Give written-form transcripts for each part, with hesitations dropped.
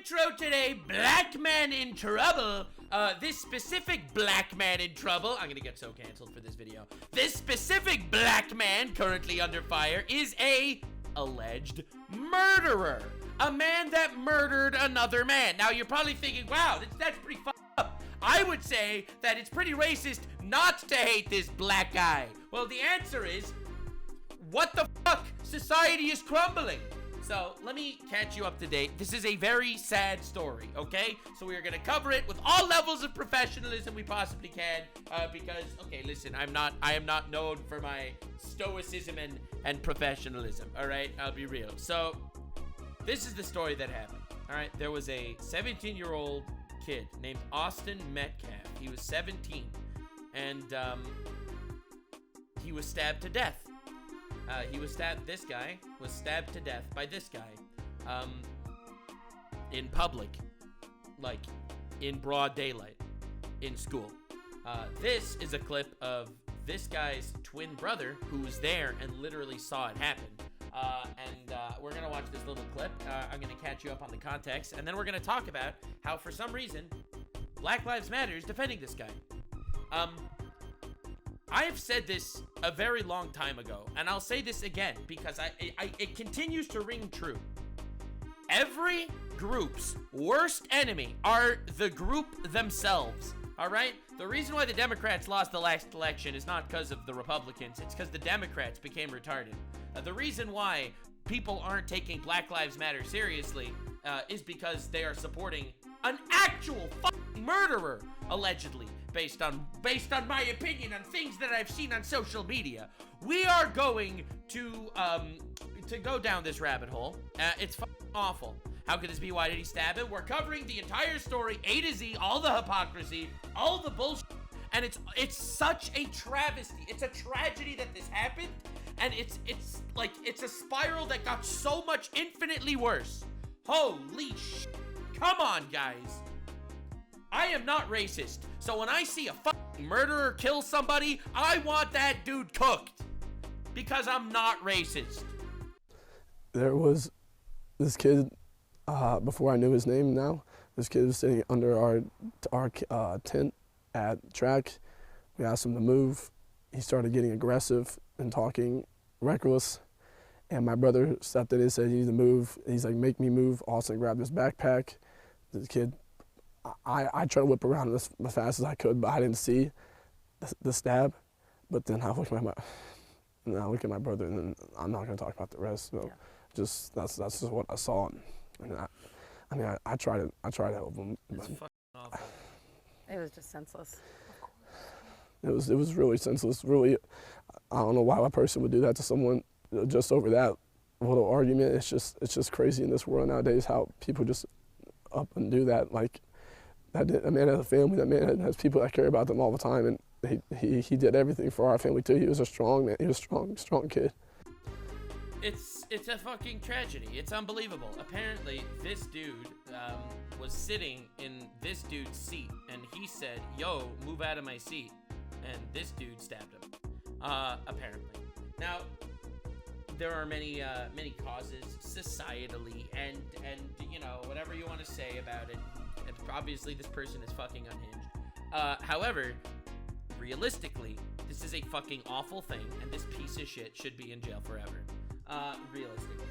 intro today, black man in trouble. This specific black man in trouble, I'm gonna get so canceled for this video. This specific black man currently under fire is a alleged murderer. A man that murdered another man. Now you're probably thinking, wow, that's pretty fucked up. I would say that it's pretty racist not to hate this black guy. Well, the answer is, what the fuck? Society is crumbling. So let me catch you up to date. This is a very sad story, okay? So we are gonna cover it with all levels of professionalism we possibly can, because, okay, listen, I am not known for my stoicism and professionalism, all right? I'll be real. So this is the story that happened, all right? There was a 17-year-old kid named Austin Metcalf. He was 17, and he was stabbed to death. This guy was stabbed to death by this guy, in public, like, in broad daylight, in school. This is a clip of this guy's twin brother who was there and literally saw it happen. We're gonna watch this little clip. I'm gonna catch you up on the context, and then we're gonna talk about how, for some reason, Black Lives Matter is defending this guy. I have said this a very long time ago, and I'll say this again because it continues to ring true. Every group's worst enemy are the group themselves, all right? The reason why the Democrats lost the last election is not because of the Republicans, it's because the Democrats became retarded. The reason why people aren't taking Black Lives Matter seriously is because they are supporting an actual fucking murderer, allegedly. Based on my opinion on things that I've seen on social media. We are going to go down this rabbit hole. It's fucking awful. How could this be? Why did he stab him? We're covering the entire story, A to Z, all the hypocrisy, all the bullshit, and it's such a travesty. It's a tragedy that this happened, and it's a spiral that got so much infinitely worse. Holy shit. Come on, guys. I am not racist, so when I see a fucking murderer kill somebody, I want that dude cooked, because I'm not racist. There was this kid, before I knew his name now, this kid was sitting under our tent at track. We asked him to move. He started getting aggressive and talking reckless, and my brother stepped in and said, "You need to move." He's like, "Make me move." Austin grabbed his backpack. The kid, I tried to whip around as fast as I could, but I didn't see the stab. But then I look at my brother, and then I'm not gonna talk about the rest. So that's just what I saw. And I tried to help him. It's fucking awful. It was just senseless. It was really senseless. Really, I don't know why a person would do that to someone just over that little argument. It's just crazy in this world nowadays how people just up and do that. Like, that man has a family, that man has people that care about them all the time, and he did everything for our family too. He was a strong man, he was a strong kid. It's a fucking tragedy. It's unbelievable. Apparently, this dude was sitting in this dude's seat, and he said, "Yo, move out of my seat," and this dude stabbed him, apparently. Now, there are many causes societally, and you know, whatever you want to say about it. Obviously, this person is fucking unhinged. However, realistically, this is a fucking awful thing, and this piece of shit should be in jail forever. Realistically,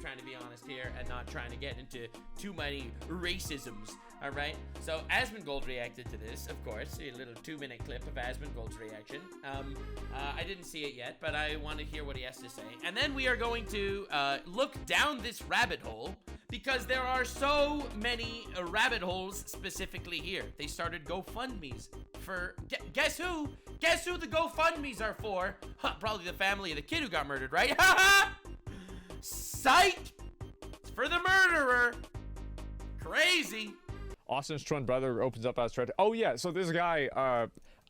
trying to be honest here, and not trying to get into too many racisms. All right. So Asmongold reacted to this, of course. A little 2-minute clip of Asmongold's reaction. I didn't see it yet, but I want to hear what he has to say. And then we are going to look down this rabbit hole, because there are so many rabbit holes specifically here. They started GoFundMes for, guess who? Guess who the GoFundMes are for? Huh, probably the family of the kid who got murdered, right? Psych! It's for the murderer. Crazy. Austin's twin brother opens up as threat. Oh yeah, so this guy,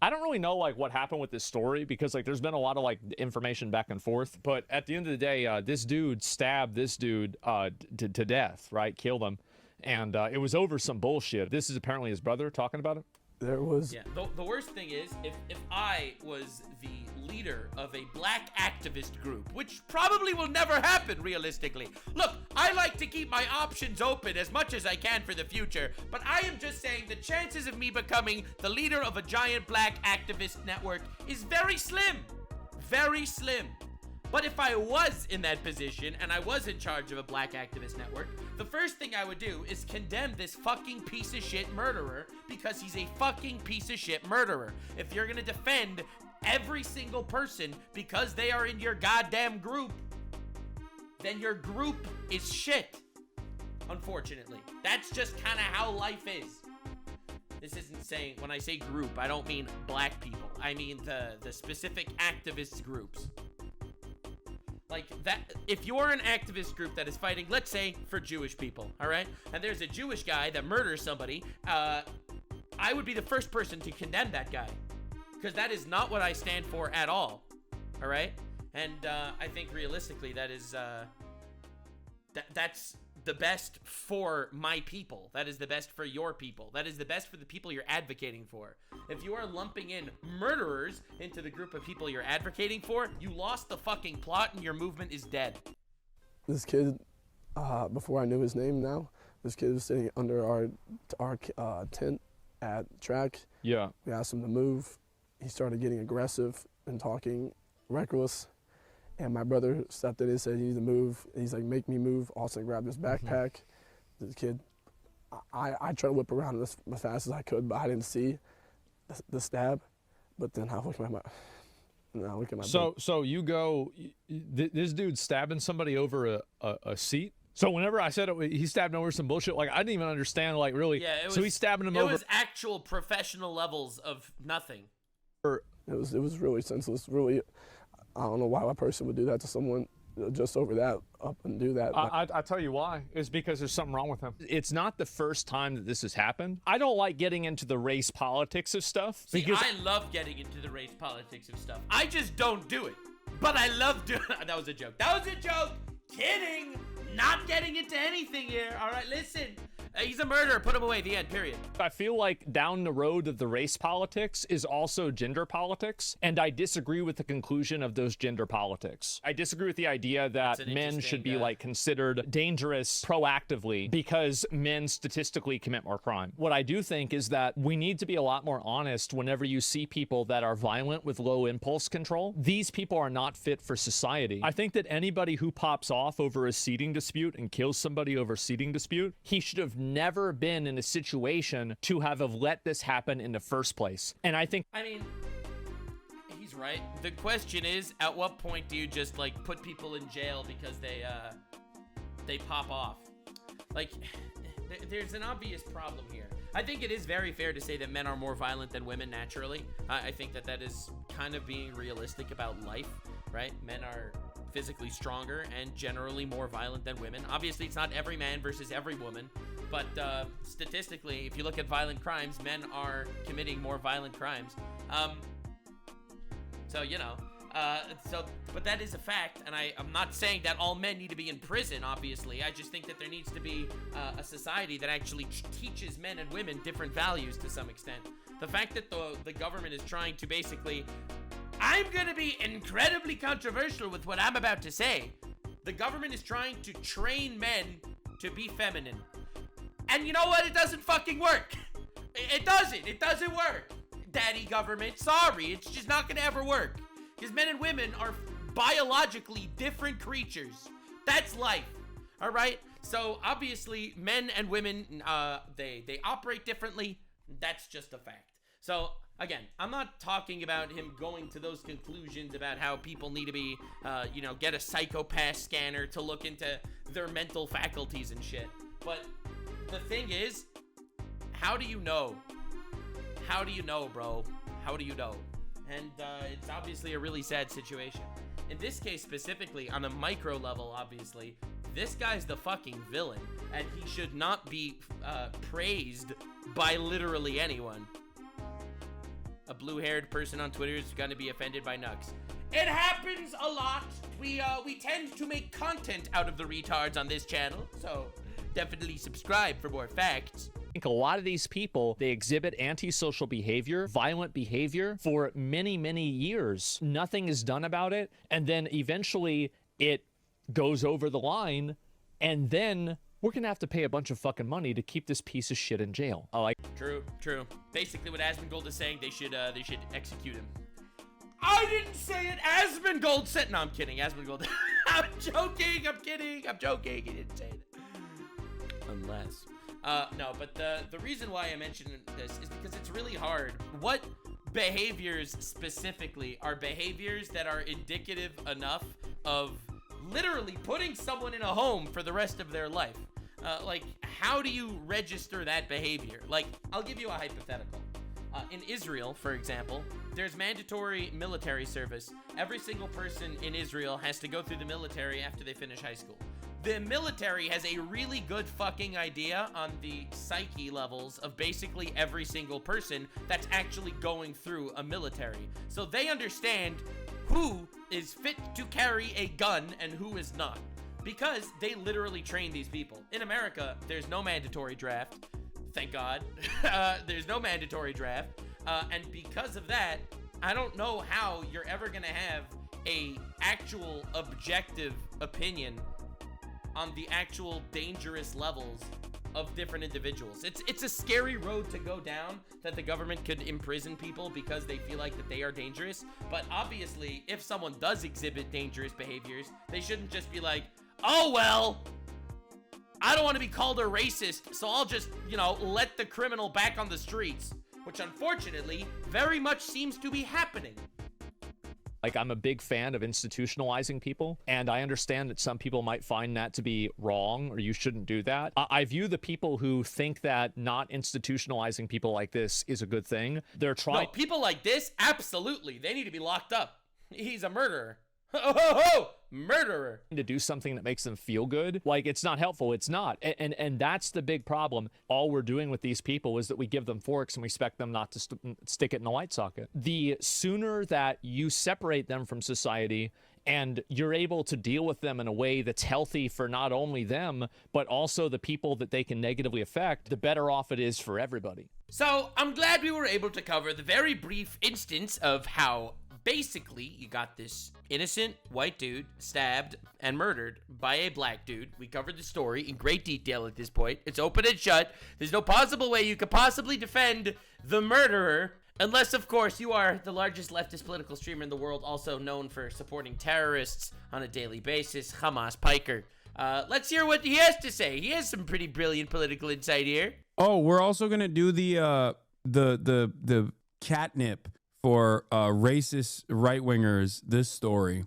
I don't really know like what happened with this story, because like there's been a lot of like information back and forth, but at the end of the day, this dude stabbed this dude to death, right? Killed him, and it was over some bullshit. This is apparently his brother talking about it. There was Yeah, the worst thing is, if I was the leader of a black activist group, which probably will never happen realistically. Look, I like to keep my options open as much as I can for the future, but I am just saying the chances of me becoming the leader of a giant black activist network is very slim. Very slim. But if I was in that position and I was in charge of a black activist network, the first thing I would do is condemn this fucking piece of shit murderer because he's a fucking piece of shit murderer. If you're gonna defend every single person because they are in your goddamn group, then your group is shit. Unfortunately. That's just kind of how life is. This isn't saying, when I say group, I don't mean black people. I mean the specific activist groups. Like that, if you're an activist group that is fighting, let's say, for Jewish people, all right? And there's a Jewish guy that murders somebody, I would be the first person to condemn that guy. Because that is not what I stand for at all, all right? And I think realistically that is, that's the best for my people. That is the best for your people. That is the best for the people you're advocating for. If you are lumping in murderers into the group of people you're advocating for, you lost the fucking plot and your movement is dead. this kid, before I knew his name now, this kid was sitting under our tent at track. Yeah. We asked him to move. He started getting aggressive and talking reckless. And my brother stepped in and said, "You need to move." And he's like, "Make me move." Also grabbed his backpack. This kid, I tried to whip around as fast as I could, but I didn't see the stab. But then I look at my So you go, this dude's stabbing somebody over a seat. So whenever I said it, he stabbed over some bullshit. Like, I didn't even understand, like, really. Yeah, it was, so he's stabbing him over. It was actual professional levels of nothing. It was really senseless. Really, I don't know why a person would do that to someone just over that, up and do that. I tell you why. It's because there's something wrong with him. It's not the first time that this has happened. I don't like getting into the race politics of stuff. See, because I love getting into the race politics of stuff. I just don't do it. But I love doing it. That was a joke. That was a joke. Kidding. Not getting into anything here. All right, listen. He's a murderer. Put him away. The end. Period. I feel like down the road of the race politics is also gender politics, and I disagree with the conclusion of those gender politics. I disagree with the idea that men should be like considered dangerous proactively because men statistically commit more crime. What I do think is that we need to be a lot more honest whenever you see people that are violent with low impulse control. These people are not fit for society. I think that anybody who pops off over a seating dispute and kills somebody over a seating dispute, he should have never been in a situation to have let this happen in the first place. And I mean, he's right. The question is, at what point do you just like put people in jail because they pop off? Like, there's an obvious problem here. I think it is very fair to say that men are more violent than women naturally. I think that is kind of being realistic about life, right? Men are physically stronger and generally more violent than women. Obviously, it's not every man versus every woman, but statistically, if you look at violent crimes, men are committing more violent crimes. So, you know, but that is a fact, and I'm not saying that all men need to be in prison, obviously. I just think that there needs to be a society that actually teaches men and women different values to some extent. The fact that the government is trying to basically... I'm gonna be incredibly controversial with what I'm about to say. The government is trying to train men to be feminine. And you know what? It doesn't fucking work. It doesn't work. Daddy government, sorry. It's just not gonna ever work. Because men and women are biologically different creatures. That's life. All right? So obviously, men and women, they operate differently. That's just a fact. So... Again, I'm not talking about him going to those conclusions about how people need to be, get a psychopath scanner to look into their mental faculties and shit. But the thing is, how do you know? How do you know, bro? How do you know? And it's obviously a really sad situation. In this case specifically, on a micro level, obviously, this guy's the fucking villain, and he should not be praised by literally anyone. A blue-haired person on Twitter is going to be offended by Nux. It happens a lot. We tend to make content out of the retards on this channel, so definitely subscribe for more facts. think a lot of these people, they exhibit antisocial behavior, violent behavior for many, many years. Nothing is done about it. And then eventually it goes over the line. And then we're going to have to pay a bunch of fucking money to keep this piece of shit in jail. True. Basically what Asmongold is saying, they should execute him. I didn't say it. Asmongold said. No, I'm kidding. Asmongold. I'm joking. I'm kidding. I'm joking. He didn't say it. Unless. No, but the reason why I mentioned this is because it's really hard. What behaviors specifically are behaviors that are indicative enough of literally putting someone in a home for the rest of their life? Like, how do you register that behavior? Like, I'll give you a hypothetical. In Israel, for example, there's mandatory military service. Every single person in Israel has to go through the military after they finish high school. The military has a really good fucking idea on the psyche levels of basically every single person that's actually going through a military. So they understand who is fit to carry a gun and who is not, because they literally train these people. In America, there's no mandatory draft. Thank God. There's no mandatory draft. And because of that, I don't know how you're ever gonna have a actual objective opinion on the actual dangerous levels of different individuals. It's a scary road to go down, that the government could imprison people because they feel like that they are dangerous. But obviously, if someone does exhibit dangerous behaviors, they shouldn't just be like, oh, well, I don't want to be called a racist, so I'll just, let the criminal back on the streets, which unfortunately very much seems to be happening. I'm a big fan of institutionalizing people, and I understand that some people might find that to be wrong, or you shouldn't do that. I view the people who think that not institutionalizing people like this is a good thing. They're trying. No, people like this, absolutely. They need to be locked up. He's a murderer. Ho, ho, ho! Murderer. To do something that makes them feel good. It's not helpful. It's not. And that's the big problem. All we're doing with these people is that we give them forks and we expect them not to stick it in a light socket. The sooner that you separate them from society and you're able to deal with them in a way that's healthy for not only them, but also the people that they can negatively affect, the better off it is for everybody. So I'm glad we were able to cover the very brief instance of how basically you got this innocent white dude stabbed and murdered by a black dude. We covered the story in great detail at this point. It's open and shut. There's no possible way you could possibly defend the murderer, unless, of course, you are the largest leftist political streamer in the world, also known for supporting terrorists on a daily basis, Hasan Piker. Let's hear what he has to say. He has some pretty brilliant political insight here. Oh, we're also gonna do the catnip for racist right-wingers. This story.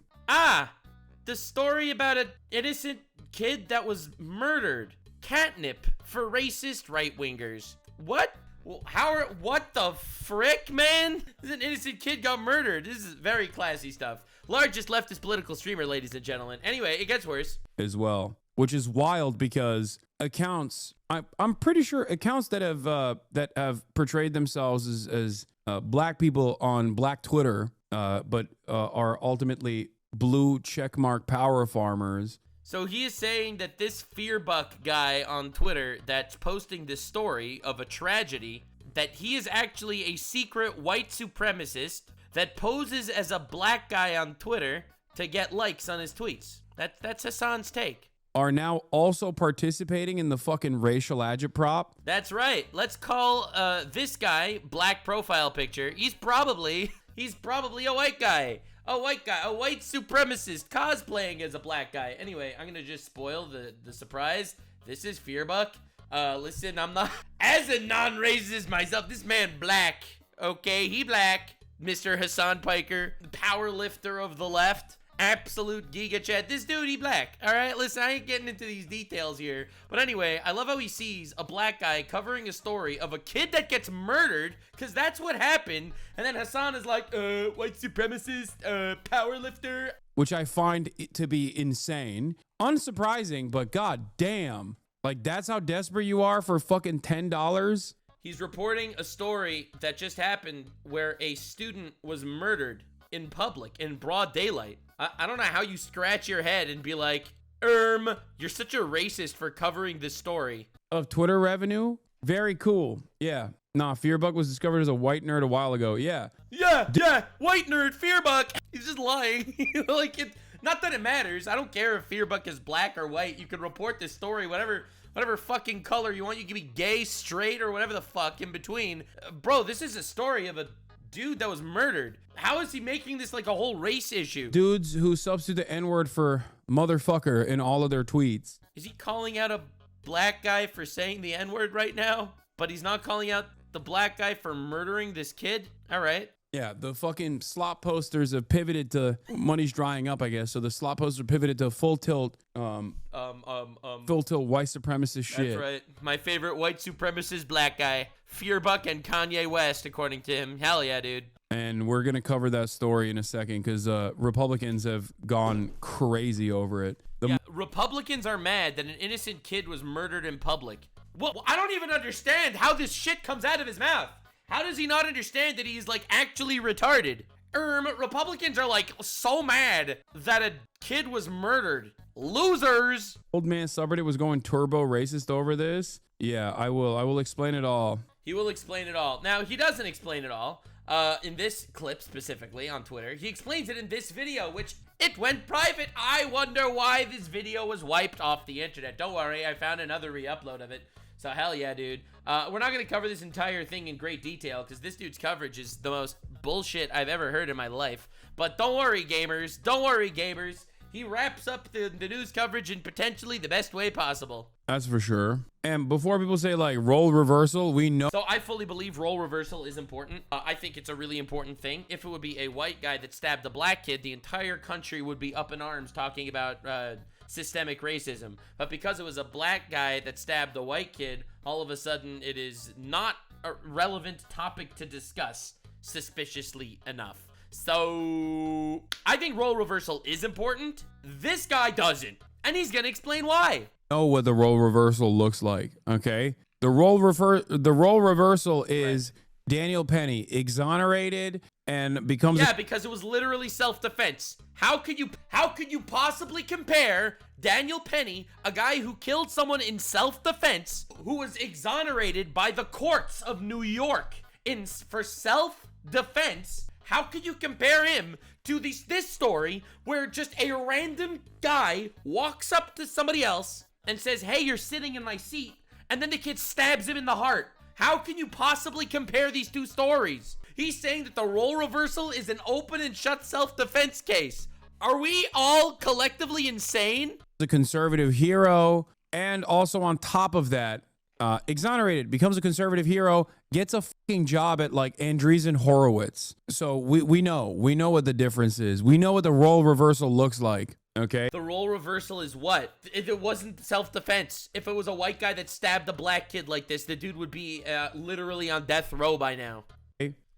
The story about an innocent kid that was murdered. Catnip for racist right-wingers. What? Well, what the frick, man? This an innocent kid got murdered. This is very classy stuff. Largest leftist political streamer, ladies and gentlemen. Anyway, it gets worse. As well, which is wild because accounts, I'm pretty sure accounts that have portrayed themselves as black people on black Twitter, but are ultimately blue checkmark power farmers. So he is saying that this fearbuck guy on Twitter that's posting this story of a tragedy, that he is actually a secret white supremacist that poses as a black guy on Twitter to get likes on his tweets. That's Hasan's take. Are now also participating in the fucking racial agitprop. That's right. Let's call this guy black profile picture. He's probably a white guy. A white supremacist cosplaying as a black guy. Anyway, I'm gonna just spoil the surprise. This is Fearbuck. Listen, I'm not as a non-racist myself. This man black. Okay, he black. Mr. Hasan Piker, the power lifter of the left. Absolute giga chat. This dude, he black. All right, listen, I ain't getting into these details here. But anyway, I love how he sees a black guy covering a story of a kid that gets murdered, because that's what happened. And then Hasan is like, white supremacist, power lifter. Which I find to be insane. Unsurprising, but god damn. That's how desperate you are for fucking $10? He's reporting a story that just happened where a student was murdered in public, in broad daylight. I don't know how you scratch your head and be like, you're such a racist for covering this story. Of Twitter revenue? Very cool. Yeah. Nah, Fearbuck was discovered as a white nerd a while ago. Yeah. Yeah, white nerd, Fearbuck. He's just lying. Like, not that it matters. I don't care if Fearbuck is black or white. You can report this story, whatever fucking color you want. You can be gay, straight, or whatever the fuck in between. Bro, this is a story of a dude that was murdered. How is he making this like a whole race issue? Dudes who substitute the N-word for motherfucker in all of their tweets. Is he calling out a black guy for saying the N-word right now? But he's not calling out the black guy for murdering this kid? All right. Yeah, the fucking slop posters have pivoted to money's drying up, I guess. So the slop posters pivoted to full tilt white supremacist shit. That's right. My favorite white supremacist black guy, Fearbuck and Kanye West, according to him. Hell yeah, dude. And we're gonna cover that story in a second because Republicans have gone crazy over it. Republicans are mad that an innocent kid was murdered in public. Well, I don't even understand how this shit comes out of his mouth. How does he not understand that he's like actually retarded? Republicans are like so mad that a kid was murdered. Losers. Old man Subreddit was going turbo racist over this. Yeah, I will explain it all. He will explain it all. Now, he doesn't explain it all. In this clip specifically on Twitter, he explains it in this video, which it went private. I wonder why this video was wiped off the internet. Don't worry, I found another re-upload of it. So hell yeah, dude. We're not going to cover this entire thing in great detail because this dude's coverage is the most bullshit I've ever heard in my life. But don't worry, gamers. Don't worry, gamers. He wraps up the news coverage in potentially the best way possible. That's for sure. And before people say like role reversal, we know. So I fully believe role reversal is important. I think it's a really important thing. If it would be a white guy that stabbed a black kid, the entire country would be up in arms talking about systemic racism. But because it was a black guy that stabbed a white kid, all of a sudden it is not a relevant topic to discuss, suspiciously enough. So I think role reversal is important. This guy doesn't, and he's gonna explain why. Know what the role reversal looks like, okay? The role reversal is Daniel Penny exonerated and becomes because it was literally self-defense. How could you possibly compare Daniel Penny, a guy who killed someone in self-defense, who was exonerated by the courts of New York for self-defense? How could you compare him to this story where just a random guy walks up to somebody else and says, "Hey, you're sitting in my seat," and then the kid stabs him in the heart? How can you possibly compare these two stories? He's saying that the role reversal is an open and shut self-defense case. Are we all collectively insane? The conservative hero, and also on top of that, exonerated, becomes a conservative hero, gets a fucking job at like Andreessen Horowitz. So we know what the difference is. We know what the role reversal looks like. Okay. The role reversal is what? If it wasn't self-defense, if it was a white guy that stabbed a black kid like this, the dude would be literally on death row by now.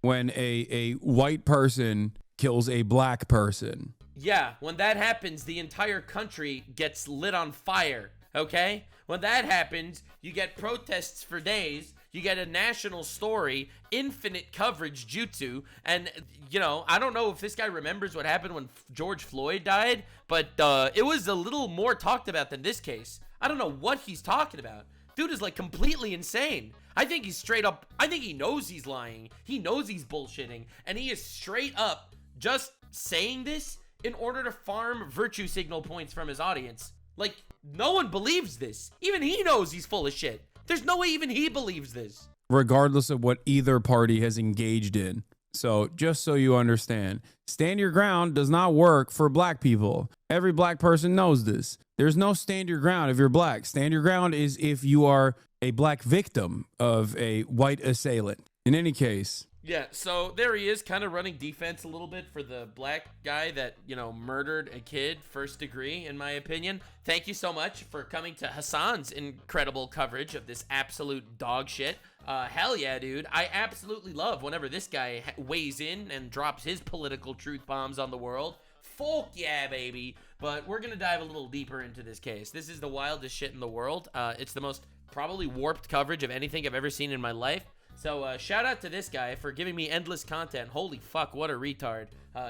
When a white person kills a black person. Yeah, when that happens, the entire country gets lit on fire, okay? When that happens, you get protests for days, you get a national story, infinite coverage jutsu, and, you know, I don't know if this guy remembers what happened when George Floyd died, but it was a little more talked about than this case. I don't know what he's talking about. Dude is, like, completely insane. I think he's straight up, I think he knows he's lying. He knows he's bullshitting, and he is straight up just saying this in order to farm virtue signal points from his audience. Like, no one believes this. Even he knows he's full of shit. There's no way even he believes this. Regardless of what either party has engaged in. So, just so you understand, stand your ground does not work for black people. Every black person knows this. There's no stand your ground if you're black. Stand your ground is if you are a black victim of a white assailant. In any case. Yeah, so there he is, kind of running defense a little bit for the black guy that, you know, murdered a kid, first degree, in my opinion. Thank you so much for coming to Hasan's incredible coverage of this absolute dog shit. Hell yeah, dude. I absolutely love whenever this guy weighs in and drops his political truth bombs on the world. Fuck yeah, baby. But we're going to dive a little deeper into this case. This is the wildest shit in the world. It's the most probably warped coverage of anything I've ever seen in my life. So shout out to this guy for giving me endless content. Holy fuck, what a retard.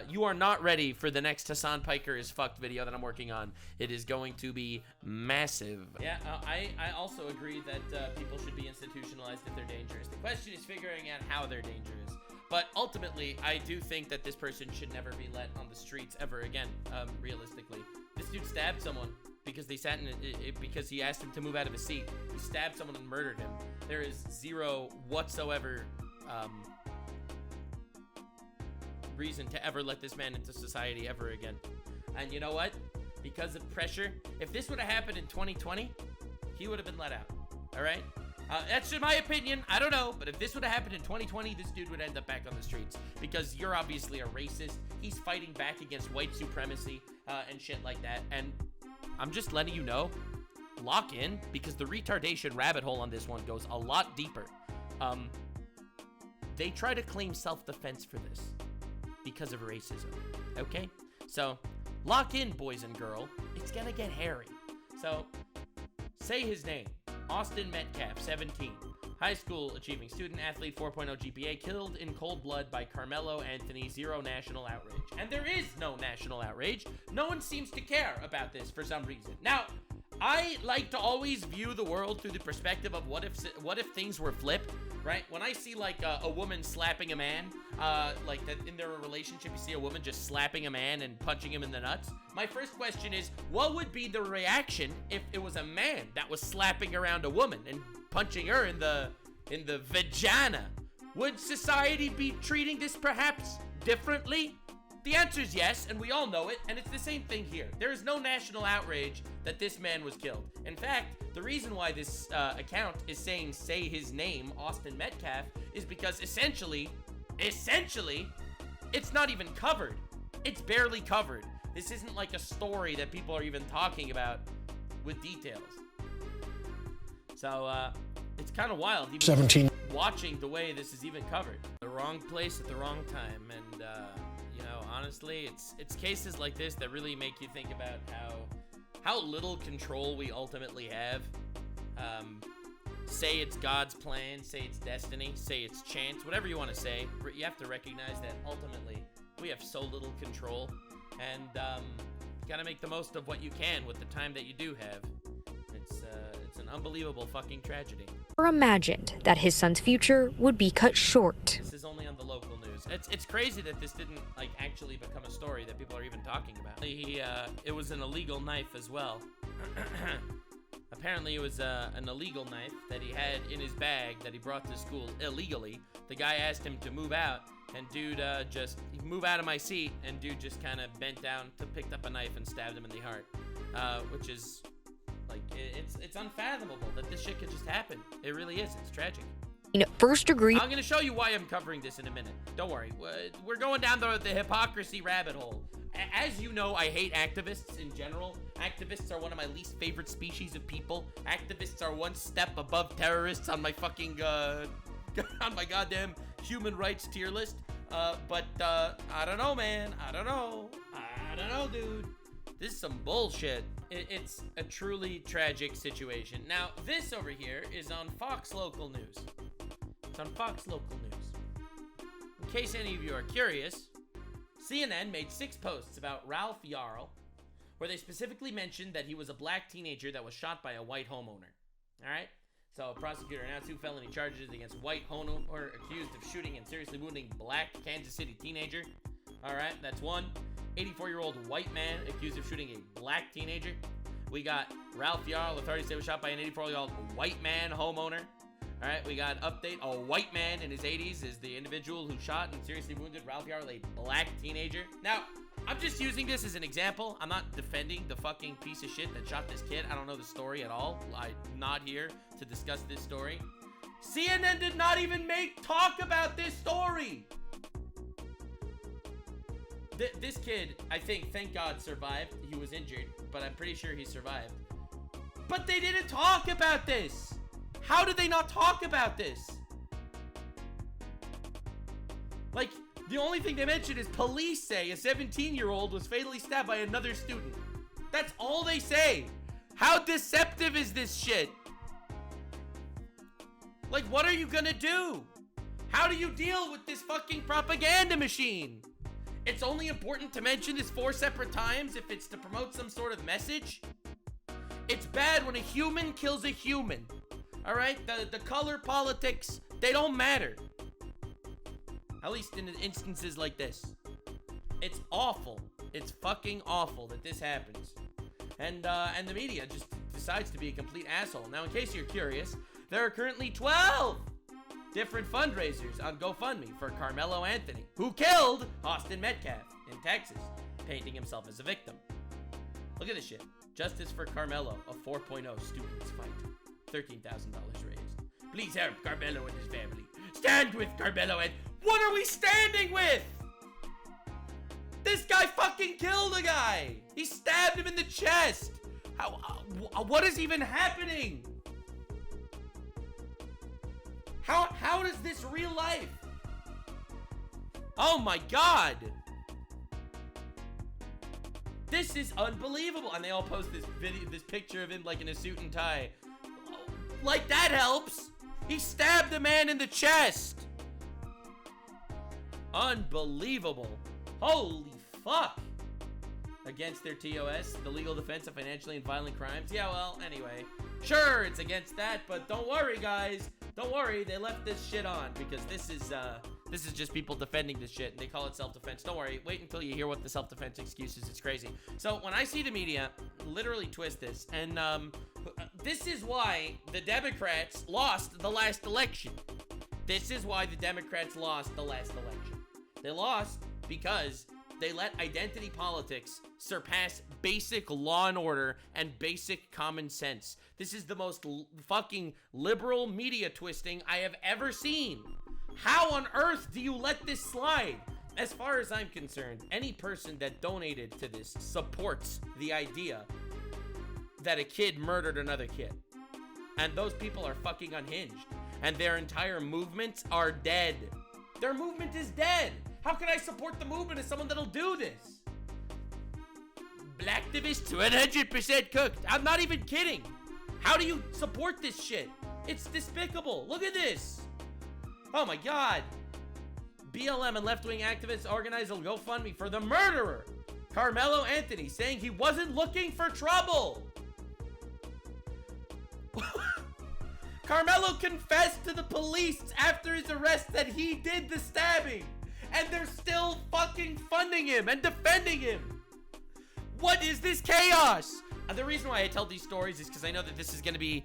You are not ready for the next Hasan Piker is fucked video that I'm working on. It is going to be massive. Yeah, I also agree that people should be institutionalized Question is figuring out how they're dangerous. But ultimately, I do think that this person should never be let on the streets ever again, realistically. This dude stabbed someone because they sat in because he asked him to move out of his seat. He stabbed someone and murdered him. There is zero whatsoever reason to ever let this man into society ever again. And you know what? Because of pressure, if this would have happened in 2020, he would have been let out. All right? That's just my opinion. I don't know. But if this would have happened in 2020, this dude would end up back on the streets. Because you're obviously a racist. He's fighting back against white supremacy and shit like that. And I'm just letting you know, lock in, because the retardation rabbit hole on this one goes a lot deeper. They try to claim self-defense for this because of racism. Okay? So, lock in, boys and girl. It's gonna get hairy. So, say his name. Austin Metcalf, 17. High school achieving student athlete, 4.0 GPA, killed in cold blood by Karmelo Anthony, zero national outrage. And there is no national outrage. No one seems to care about this for some reason. Now, I like to always view the world through the perspective of what if things were flipped, right? When I see like a woman slapping a man, like that in their relationship, you see a woman just slapping a man and punching him in the nuts. My first question is, what would be the reaction if it was a man that was slapping around a woman and punching her in the vagina? Would society be treating this perhaps differently? The answer is yes, and we all know it, and it's the same thing here. There is no national outrage that this man was killed. In fact, the reason why this account is saying say his name, Austin Metcalf, is because essentially, it's not even covered. It's barely covered. This isn't like a story that people are even talking about with details. So, it's kind of wild. Even 17. Watching the way this is even covered. The wrong place at the wrong time, and, you know, honestly, it's cases like this that really make you think about how little control we ultimately have. Say it's God's plan, say it's destiny, say it's chance, whatever you want to say. You have to recognize that ultimately we have so little control, and you gotta make the most of what you can with the time that you do have. It's an unbelievable fucking tragedy. Or imagined that his son's future would be cut short. This is only on the local news. It's crazy that this didn't like actually become a story that people are even talking about. It was an illegal knife as well. Apparently it was an illegal knife that he had in his bag that he brought to school illegally. The guy asked him to move out, and dude just move out of my seat, and dude just kind of bent down, picked up a knife and stabbed him in the heart, which is like it's unfathomable that this shit could just happen. It really is. It's tragic. First degree. I'm gonna show you why I'm covering this in a minute. Don't worry. We're going down the hypocrisy rabbit hole. As you know, I hate activists in general. Activists are one of my least favorite species of people. Activists are one step above terrorists on my fucking on my goddamn human rights tier list. But I don't know, man. I don't know, dude. This is some bullshit. It's a truly tragic situation. Now, this over here is on Fox Local News. It's on Fox Local News. In case any of you are curious, CNN made 6 posts about Ralph Yarl, where they specifically mentioned that he was a black teenager that was shot by a white homeowner. Alright? So, a prosecutor announced 2 felony charges against white homeowner accused of shooting and seriously wounding black Kansas City teenager. Alright, that's 1. 84-year-old white man accused of shooting a black teenager. We got Ralph Yarl, authorities say was shot by an 84-year-old white man homeowner. All right, we got update. A white man in his 80s is the individual who shot and seriously wounded Ralph Yarl, a black teenager. Now, I'm just using this as an example. I'm not defending the fucking piece of shit that shot this kid. I don't know the story at all. I'm not here to discuss this story. CNN did not even talk about this story. This kid, I think, thank God, survived. He was injured, but I'm pretty sure he survived. But they didn't talk about this. How did they not talk about this? Like, the only thing they mentioned is police say a 17-year-old was fatally stabbed by another student. That's all they say. How deceptive is this shit? Like, what are you gonna do? How do you deal with this fucking propaganda machine? It's only important to mention this 4 separate times if it's to promote some sort of message. It's bad when a human kills a human. All right, the color politics, they don't matter. At least in instances like this. It's awful. It's fucking awful that this happens. And the media just decides to be a complete asshole. Now, in case you're curious, there are currently 12 different fundraisers on GoFundMe for Karmelo Anthony, who killed Austin Metcalf in Texas, painting himself as a victim. Look at this shit. Justice for Karmelo, a 4.0 students fight. $13,000 raised. Please help Karmelo and his family. Stand with Karmelo and... What are we standing with? This guy fucking killed a guy. He stabbed him in the chest. What is even happening? How is this real life? Oh my God. This is unbelievable. And they all post this video, this picture of him like in a suit and tie. Like that helps. He stabbed a man in the chest. Unbelievable. Holy fuck. Against their TOS, the legal defense of financially and violent crimes. Yeah, well, anyway. Sure, it's against that, but don't worry, guys. Don't worry, they left this shit on because this is just people defending this shit, and they call it self-defense. Don't worry, wait until you hear what the self-defense excuse is. It's crazy. So when I see the media literally twist this, and this is why the Democrats lost the last election. This is why the Democrats lost the last election. They lost because they let identity politics surpass basic law and order and basic common sense. This is the most fucking liberal media twisting I have ever seen. How on earth do you let this slide? As far as I'm concerned, any person that donated to this supports the idea that a kid murdered another kid. And those people are fucking unhinged. And their entire movements are dead. Their movement is dead. How can I support the movement as someone that'll do this? Blacktivists 100% cooked. I'm not even kidding. How do you support this shit? It's despicable. Look at this. Oh my God. BLM and left-wing activists organized a GoFundMe for the murderer, Karmelo Anthony, saying he wasn't looking for trouble. Karmelo confessed to the police after his arrest that he did the stabbing. And they're still fucking funding him and defending him. What is this chaos? And the reason why I tell these stories is because I know that this is going to be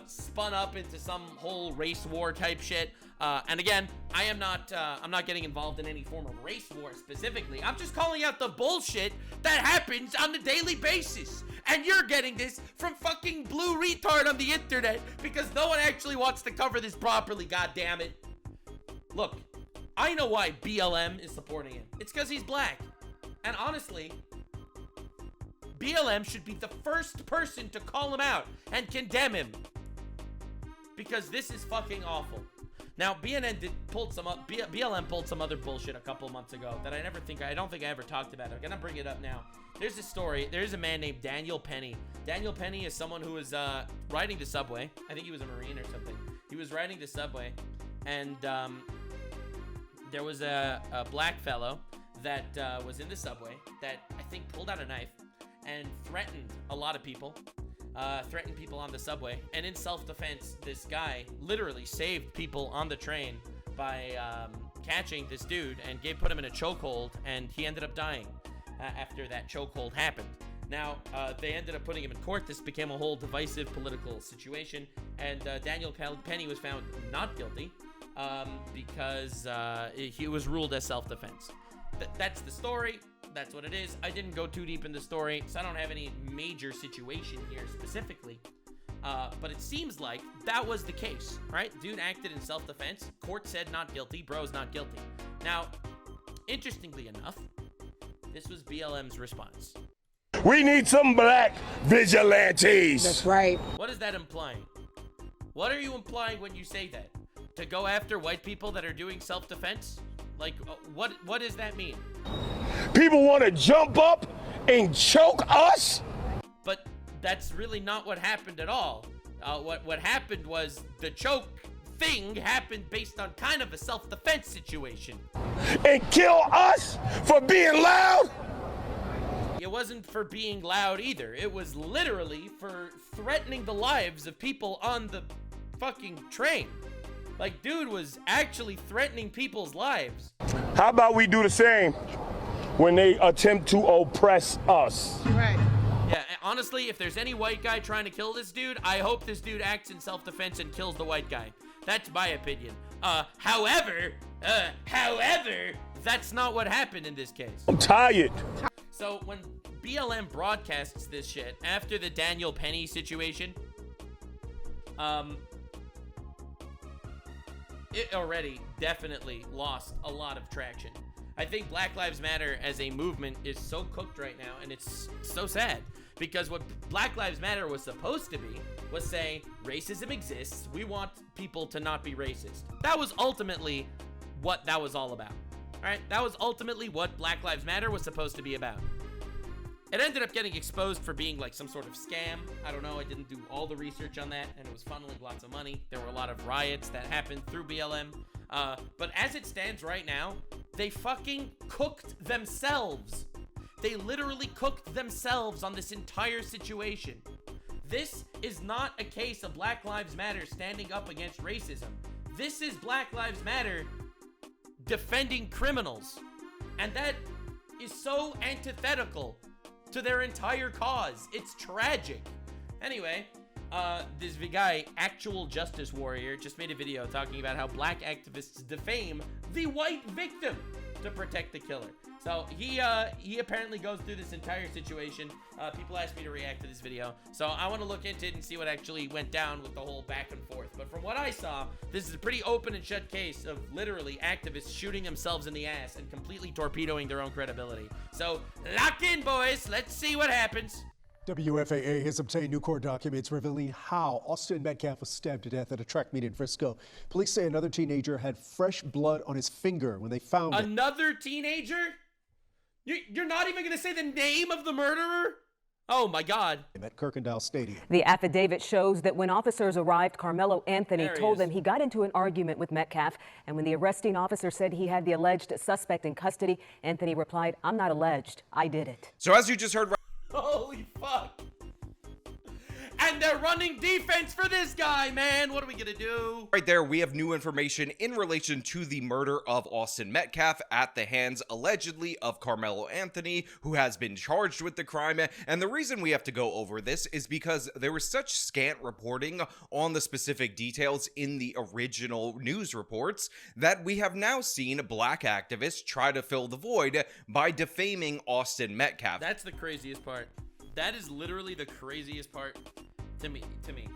spun up into some whole race war type shit. And again, I'm not getting involved in any form of race war specifically. I'm just calling out the bullshit that happens on a daily basis. And you're getting this from fucking blue retard on the internet because no one actually wants to cover this properly, goddammit. Look, I know why BLM is supporting him. It's because he's black. And honestly, BLM should be the first person to call him out and condemn him. Because this is fucking awful. Now, BLM pulled some other bullshit a couple months ago that I don't think I ever talked about. I'm gonna bring it up now. There's a story. There's a man named Daniel Penny. Daniel Penny is someone who was riding the subway. I think he was a Marine or something. He was riding the subway, and there was a black fellow that was in the subway that I think pulled out a knife and threatened a lot of people. Threatened people on the subway. And in self-defense, this guy literally saved people on the train by catching this dude and put him in a chokehold, and he ended up dying after that chokehold happened. Now, they ended up putting him in court. This became a whole divisive political situation, and Daniel Penny was found not guilty because he was ruled as self-defense. That's the story. That's what it is. I didn't go too deep in the story, so I don't have any major situation here specifically. But it seems like that was the case, right? Dude acted in self-defense. Court said not guilty. Bro's not guilty. Now, interestingly enough, this was BLM's response. We need some black vigilantes. That's right. What is that implying? What are you implying when you say that? To go after white people that are doing self-defense? Like, what does that mean? People want to jump up and choke us? But that's really not what happened at all. What happened was the choke thing happened based on kind of a self-defense situation. And kill us for being loud? It wasn't for being loud either. It was literally for threatening the lives of people on the fucking train. Like, dude was actually threatening people's lives. How about we do the same when they attempt to oppress us? Right. Yeah, honestly, if there's any white guy trying to kill this dude, I hope this dude acts in self-defense and kills the white guy. That's my opinion. However, that's not what happened in this case. I'm tired. So when BLM broadcasts this shit after the Daniel Penny situation, it already definitely lost a lot of traction. I think Black Lives Matter as a movement is so cooked right now, and it's so sad, because what Black Lives Matter was supposed to be was say, racism exists, we want people to not be racist. That was ultimately what that was all about. All right, that was ultimately what Black Lives Matter was supposed to be about. It ended up getting exposed for being like some sort of scam. I don't know, I didn't do all the research on that, and it was funneling lots of money. There were a lot of riots that happened through BLM. But as it stands right now, they fucking cooked themselves. They literally cooked themselves on this entire situation. This is not a case of Black Lives Matter standing up against racism. This is Black Lives Matter defending criminals. And that is so antithetical to their entire cause. It's tragic. Anyway, this guy, Actual Justice Warrior, just made a video talking about how black activists defame the white victim to protect the killer. So he apparently goes through this entire situation. People asked me to react to this video, so I want to look into it and see what actually went down with the whole back and forth. But from what I saw, this is a pretty open and shut case of literally activists shooting themselves in the ass and completely torpedoing their own credibility. So lock in, boys. Let's see what happens. WFAA has obtained new court documents revealing how Austin Metcalf was stabbed to death at a track meet in Frisco. Police say another teenager had fresh blood on his finger when they found it. Another teenager? You're not even going to say the name of the murderer? Oh my God. At Kirkendall Stadium. The affidavit shows that when officers arrived, Karmelo Anthony told them he got into an argument with Metcalf, and when the arresting officer said he had the alleged suspect in custody, Anthony replied, "I'm not alleged, I did it." So as you just heard... Holy fuck. And they're running defense for this guy, man. What are we gonna do? Right there, we have new information in relation to the murder of Austin Metcalf at the hands, allegedly, of Karmelo Anthony, who has been charged with the crime. And the reason we have to go over this is because there was such scant reporting on the specific details in the original news reports that we have now seen black activists try to fill the void by defaming Austin Metcalf. That's the craziest part. That is literally the craziest part to me.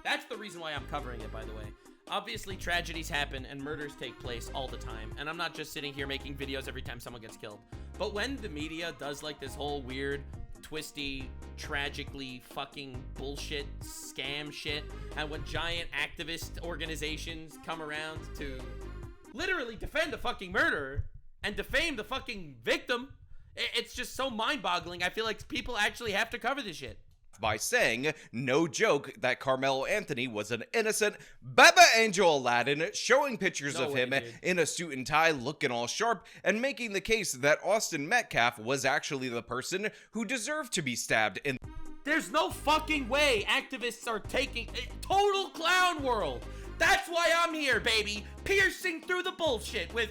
That's the reason why I'm covering it, by the way. Obviously, tragedies happen and murders take place all the time, and I'm not just sitting here making videos every time someone gets killed. But when the media does like this whole weird, twisty, tragically fucking bullshit scam shit, and when giant activist organizations come around to literally defend a fucking murderer and defame the fucking victim, it's just so mind-boggling. I feel like people actually have to cover this shit. By saying, no joke, that Karmelo Anthony was an innocent Baba Angel Aladdin, showing pictures of him in a suit and tie looking all sharp, and making the case that Austin Metcalf was actually the person who deserved to be stabbed in. There's no fucking way activists are taking total clown world. That's why I'm here, baby, piercing through the bullshit with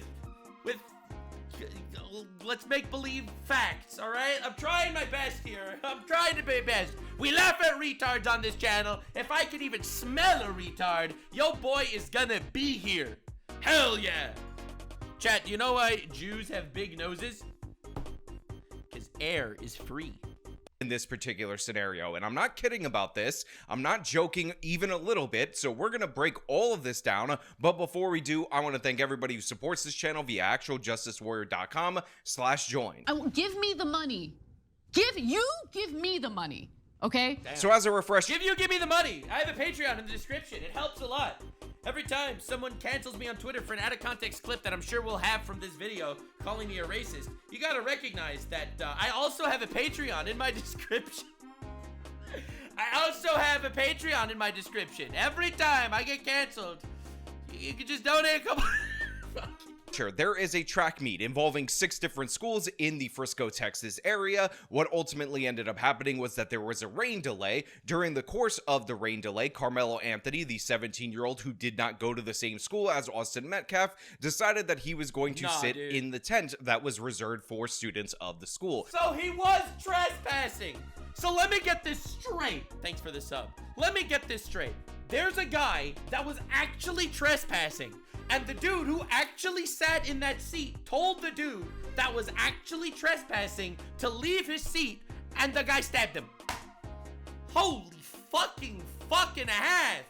let's make believe facts, all right? I'm trying my best here. I'm trying to be best. We laugh at retards on this channel. If I can even smell a retard, yo boy is gonna be here. Hell yeah. Chat, you know why Jews have big noses? Because air is free. In this particular scenario, and I'm not kidding about this, I'm not joking even a little bit, so we're gonna break all of this down. But before we do, I want to thank everybody who supports this channel via actualjusticewarrior.com/join. Give me the money. Give me the money, okay? Damn. So as a refresh, give me the money. I have a Patreon in the description. It helps a lot. Every time someone cancels me on Twitter for an out-of-context clip that I'm sure we'll have from this video calling me a racist, you gotta recognize that I also have a Patreon in my description. I also have a Patreon in my description. Every time I get canceled, you can just donate a couple Sure, there is a track meet involving 6 different schools in the Frisco, Texas area. What ultimately ended up happening was that there was a rain delay. During the course of the rain delay, Karmelo Anthony, the 17-year-old who did not go to the same school as Austin Metcalf, decided that he was going to sit in the tent that was reserved for students of the school. So he was trespassing. So let me get this straight. Thanks for the sub. Let me get this straight. There's a guy that was actually trespassing. And the dude who actually sat in that seat told the dude that was actually trespassing to leave his seat, and the guy stabbed him. Holy fucking half.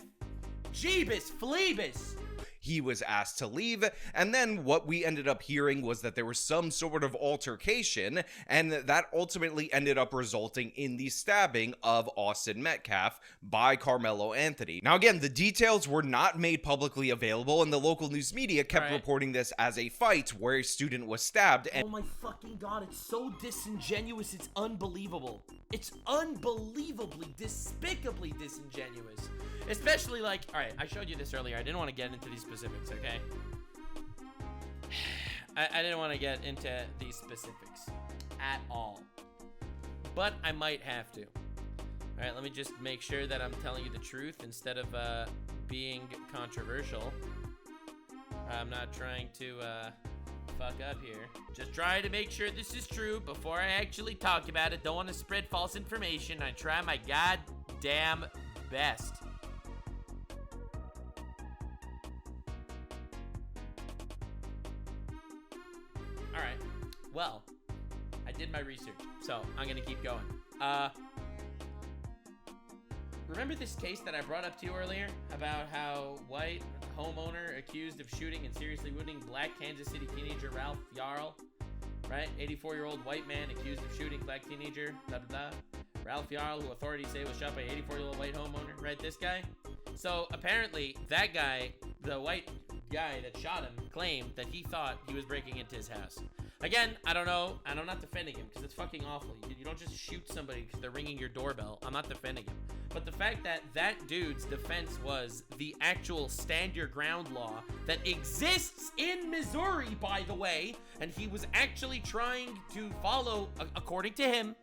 Jeebus Phlebus. He was asked to leave, and then what we ended up hearing was that there was some sort of altercation, and that ultimately ended up resulting in the stabbing of Austin Metcalf by Karmelo Anthony. Now again, the details were not made publicly available, and the local news media kept reporting this as a fight where a student was stabbed. And oh my fucking god, it's so disingenuous, it's unbelievable. It's unbelievably, despicably disingenuous. Especially like, alright, I showed you this earlier. I didn't want to get into these specifics, okay? I didn't want to get into these specifics at all. But I might have to. Alright, let me just make sure that I'm telling you the truth instead of being controversial. I'm not trying to fuck up here. Just trying to make sure this is true before I actually talk about it. Don't want to spread false information. I try my goddamn best. Alright, well, I did my research, so I'm gonna keep going. Remember this case that I brought up to you earlier about how white homeowner accused of shooting and seriously wounding black Kansas City teenager Ralph Yarl, right? 84-year-old white man accused of shooting black teenager, blah, blah, blah. Ralph Yarl, who authorities say was shot by an 84-year-old white homeowner, right? This guy. So apparently that guy, the white guy that shot him, claimed that he thought he was breaking into his house. Again, I don't know, and I'm not defending him because it's fucking awful. You don't just shoot somebody because they're ringing your doorbell. I'm not defending him. But the fact that that dude's defense was the actual stand your ground law that exists in Missouri, by the way, and he was actually trying to follow, according to him,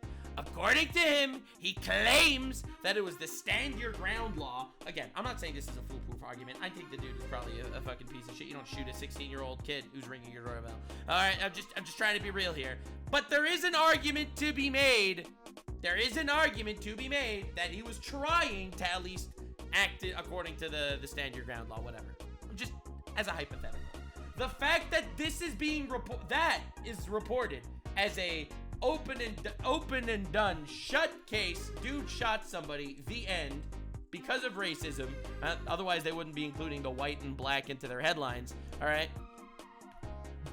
he claims that it was the stand your ground law. Again, I'm not saying this is a foolproof argument. I think the dude is probably a fucking piece of shit. You don't shoot a 16-year-old kid who's ringing your doorbell. All right, I'm just trying to be real here. But there is an argument to be made. There is an argument to be made that he was trying to at least act according to the stand your ground law, whatever. Just as a hypothetical. The fact that this is being reported as a open and done shut case, dude shot somebody, the end, because of racism. Otherwise they wouldn't be including the white and black into their headlines. All right,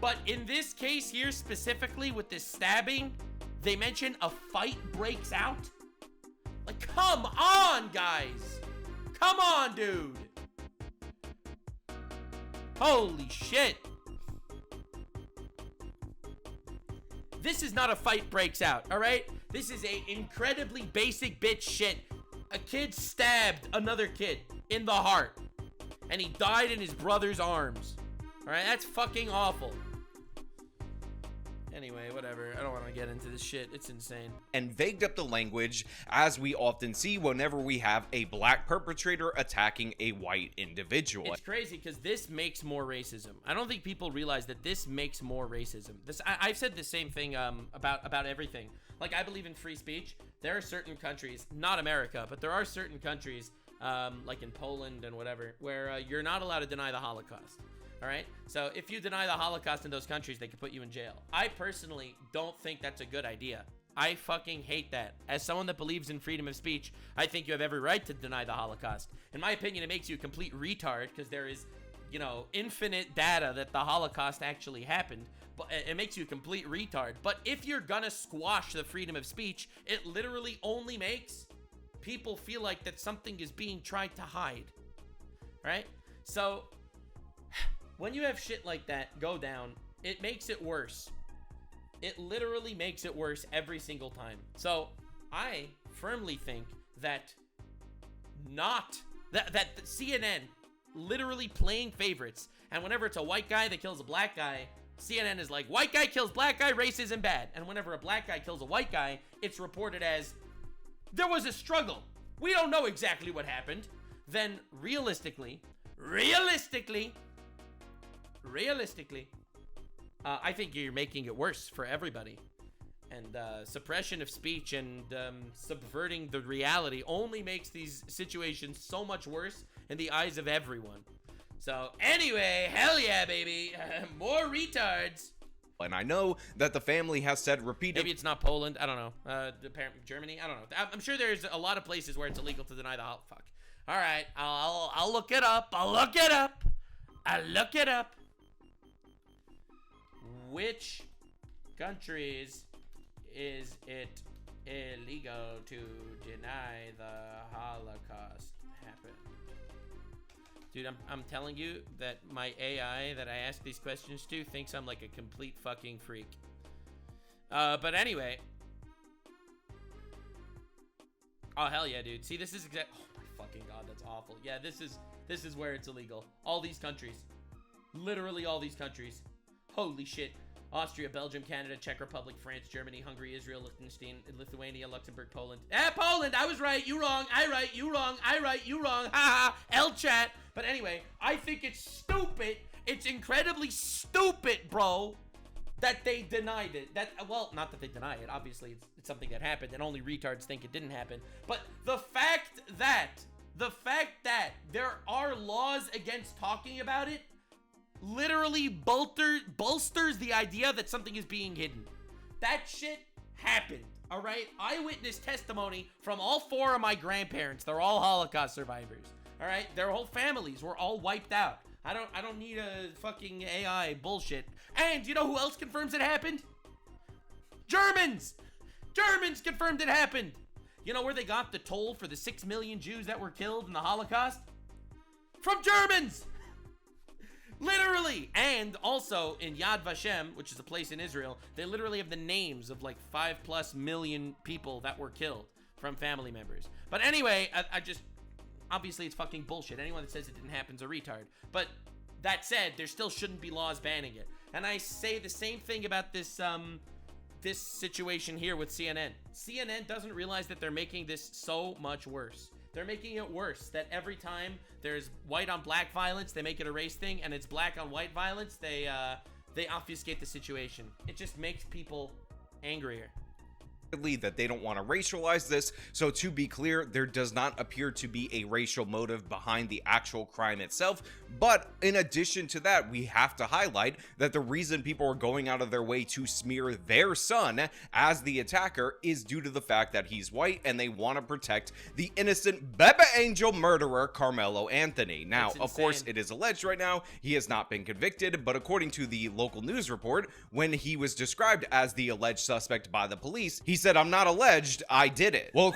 but in this case here specifically with this stabbing, they mention a fight breaks out. Like, come on, guys, come on, dude. Holy shit. This is not a fight breaks out, all right? This is a incredibly basic bitch shit. A kid stabbed another kid in the heart, and he died in his brother's arms. All right, that's fucking awful. Anyway, whatever. I don't want to get into this shit. It's insane. And vagued up the language, as we often see whenever we have a black perpetrator attacking a white individual. It's crazy because this makes more racism. I don't think people realize that this makes more racism. I've said the same thing about everything. Like, I believe in free speech. There are certain countries, not America, but there are certain countries, like in Poland and whatever, where you're not allowed to deny the Holocaust. All right, so if you deny the Holocaust in those countries, they could put you in jail. I personally don't think that's a good idea. I fucking hate that. As someone that believes in freedom of speech, I think you have every right to deny the Holocaust. In my opinion, it makes you a complete retard because there is, you know, infinite data that the Holocaust actually happened. But it makes you a complete retard. But if you're gonna squash the freedom of speech, it literally only makes people feel like that something is being tried to hide. Right? So when you have shit like that go down, it makes it worse. It literally makes it worse every single time. So I firmly think that that CNN literally playing favorites. And whenever it's a white guy that kills a black guy, CNN is like, white guy kills black guy, racism bad. And whenever a black guy kills a white guy, it's reported as, there was a struggle. We don't know exactly what happened. Then realistically, I think you're making it worse for everybody. And suppression of speech and subverting the reality only makes these situations so much worse in the eyes of everyone. So anyway, hell yeah, baby. More retards. And I know that the family has said repeatedly. Maybe it's not Poland. I don't know. Apparently Germany. I don't know. I'm sure there's a lot of places where it's illegal to deny the fuck. All right. I'll look it up. I'll look it up. Which countries is it illegal to deny the Holocaust happened? Dude, I'm telling you that my AI that I ask these questions to thinks I'm like a complete fucking freak. But anyway. Oh, hell yeah, dude. See, this is oh my fucking god, that's awful. Yeah, this is where it's illegal. All these countries. Literally all these countries. Holy shit. Austria, Belgium, Canada, Czech Republic, France, Germany, Hungary, Israel, Liechtenstein, Lithuania, Luxembourg, Poland. Poland! I was right. You wrong. I right. You wrong. I right. You wrong. Ha ha. L-chat. But anyway, I think it's stupid. It's incredibly stupid, bro, that they denied it. Well, not that they deny it. Obviously, it's something that happened, and only retards think it didn't happen. But the fact that there are laws against talking about it literally bolsters the idea that something is being hidden. That shit happened, all right? Eyewitness testimony from all 4 of my grandparents. They're all Holocaust survivors, all right? Their whole families were all wiped out. I don't need a fucking AI bullshit. And you know who else confirms it happened? Germans! Germans confirmed it happened. You know where they got the toll for the 6 million Jews that were killed in the Holocaust? From Germans! Literally! And also in Yad Vashem, which is a place in Israel, they literally have the names of like 5+ million people that were killed from family members. But anyway, I just, obviously it's fucking bullshit. Anyone that says it didn't happen is a retard. But that said, there still shouldn't be laws banning it. And I say the same thing about this situation here with CNN. CNN doesn't realize that they're making this so much worse. They're making it worse, that every time there's white on black violence, they make it a race thing, and it's black on white violence, they obfuscate the situation. It just makes people angrier. That they don't want to racialize this. So to be clear, there does not appear to be a racial motive behind the actual crime itself. But in addition to that, we have to highlight that the reason people are going out of their way to smear their son as the attacker is due to the fact that he's white and they want to protect the innocent Bebe Angel murderer Karmelo Anthony. Now, of course, it is alleged right now. He has not been convicted, but according to the local news report, when he was described as the alleged suspect by the police, he said, "I'm not alleged, I did it." Well,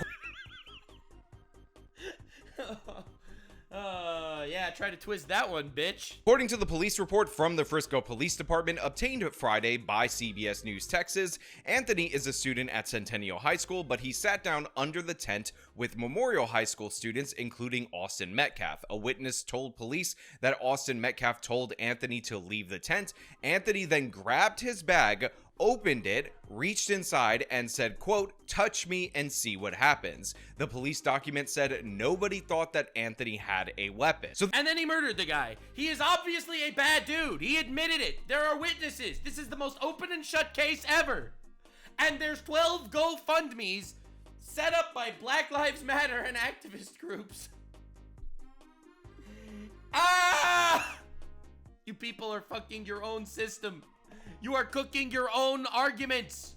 yeah, try to twist that one, bitch. According to the police report from the Frisco Police Department obtained Friday by CBS News Texas, Anthony is a student at Centennial High School, but he sat down under the tent with Memorial High School students, including Austin Metcalf. A witness told police that Austin Metcalf told Anthony to leave the tent. Anthony then grabbed his bag, opened it, reached inside, and said, quote, "Touch me and see what happens." The police document said nobody thought that Anthony had a weapon. And then he murdered the guy. He is obviously a bad dude. He admitted it. There are witnesses. This is the most open and shut case ever. And there's 12 GoFundMes set up by Black Lives Matter and activist groups. You people are fucking your own system. You are cooking your own arguments.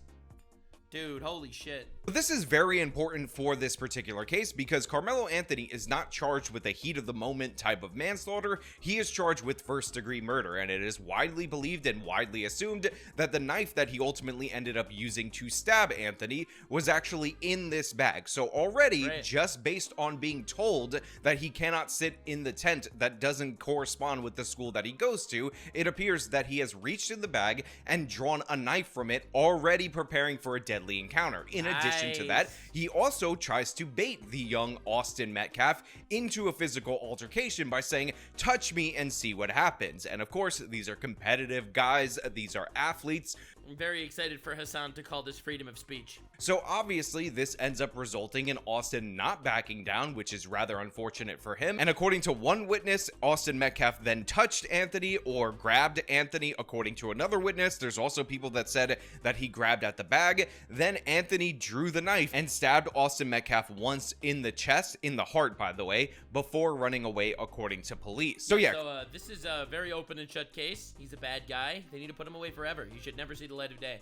Dude, holy shit. This is very important for this particular case because Karmelo Anthony is not charged with a heat of the moment type of manslaughter. He is charged with first-degree murder, and it is widely believed and widely assumed that the knife that he ultimately ended up using to stab Anthony was actually in this bag. So already, just based on being told that he cannot sit in the tent that doesn't correspond with the school that he goes to, it appears that he has reached in the bag and drawn a knife from it, already preparing for a deadly deadly encounter. In addition to that, he also tries to bait the young Austin Metcalf into a physical altercation by saying, touch me and see what happens. And of course, these are competitive guys, these are athletes. I'm very excited for Hasan to call this freedom of speech. So obviously this ends up resulting in Austin not backing down, which is rather unfortunate for him. And according to one witness, Austin Metcalf then touched Anthony or grabbed Anthony. According to another witness, there's also people that said that he grabbed at the bag. Then Anthony drew the knife and stabbed Austin Metcalf once in the chest, in the heart by the way, before running away, according to police. So yeah. So this is a very open and shut case. He's a bad guy. They need to put him away forever. You should never see the light of day.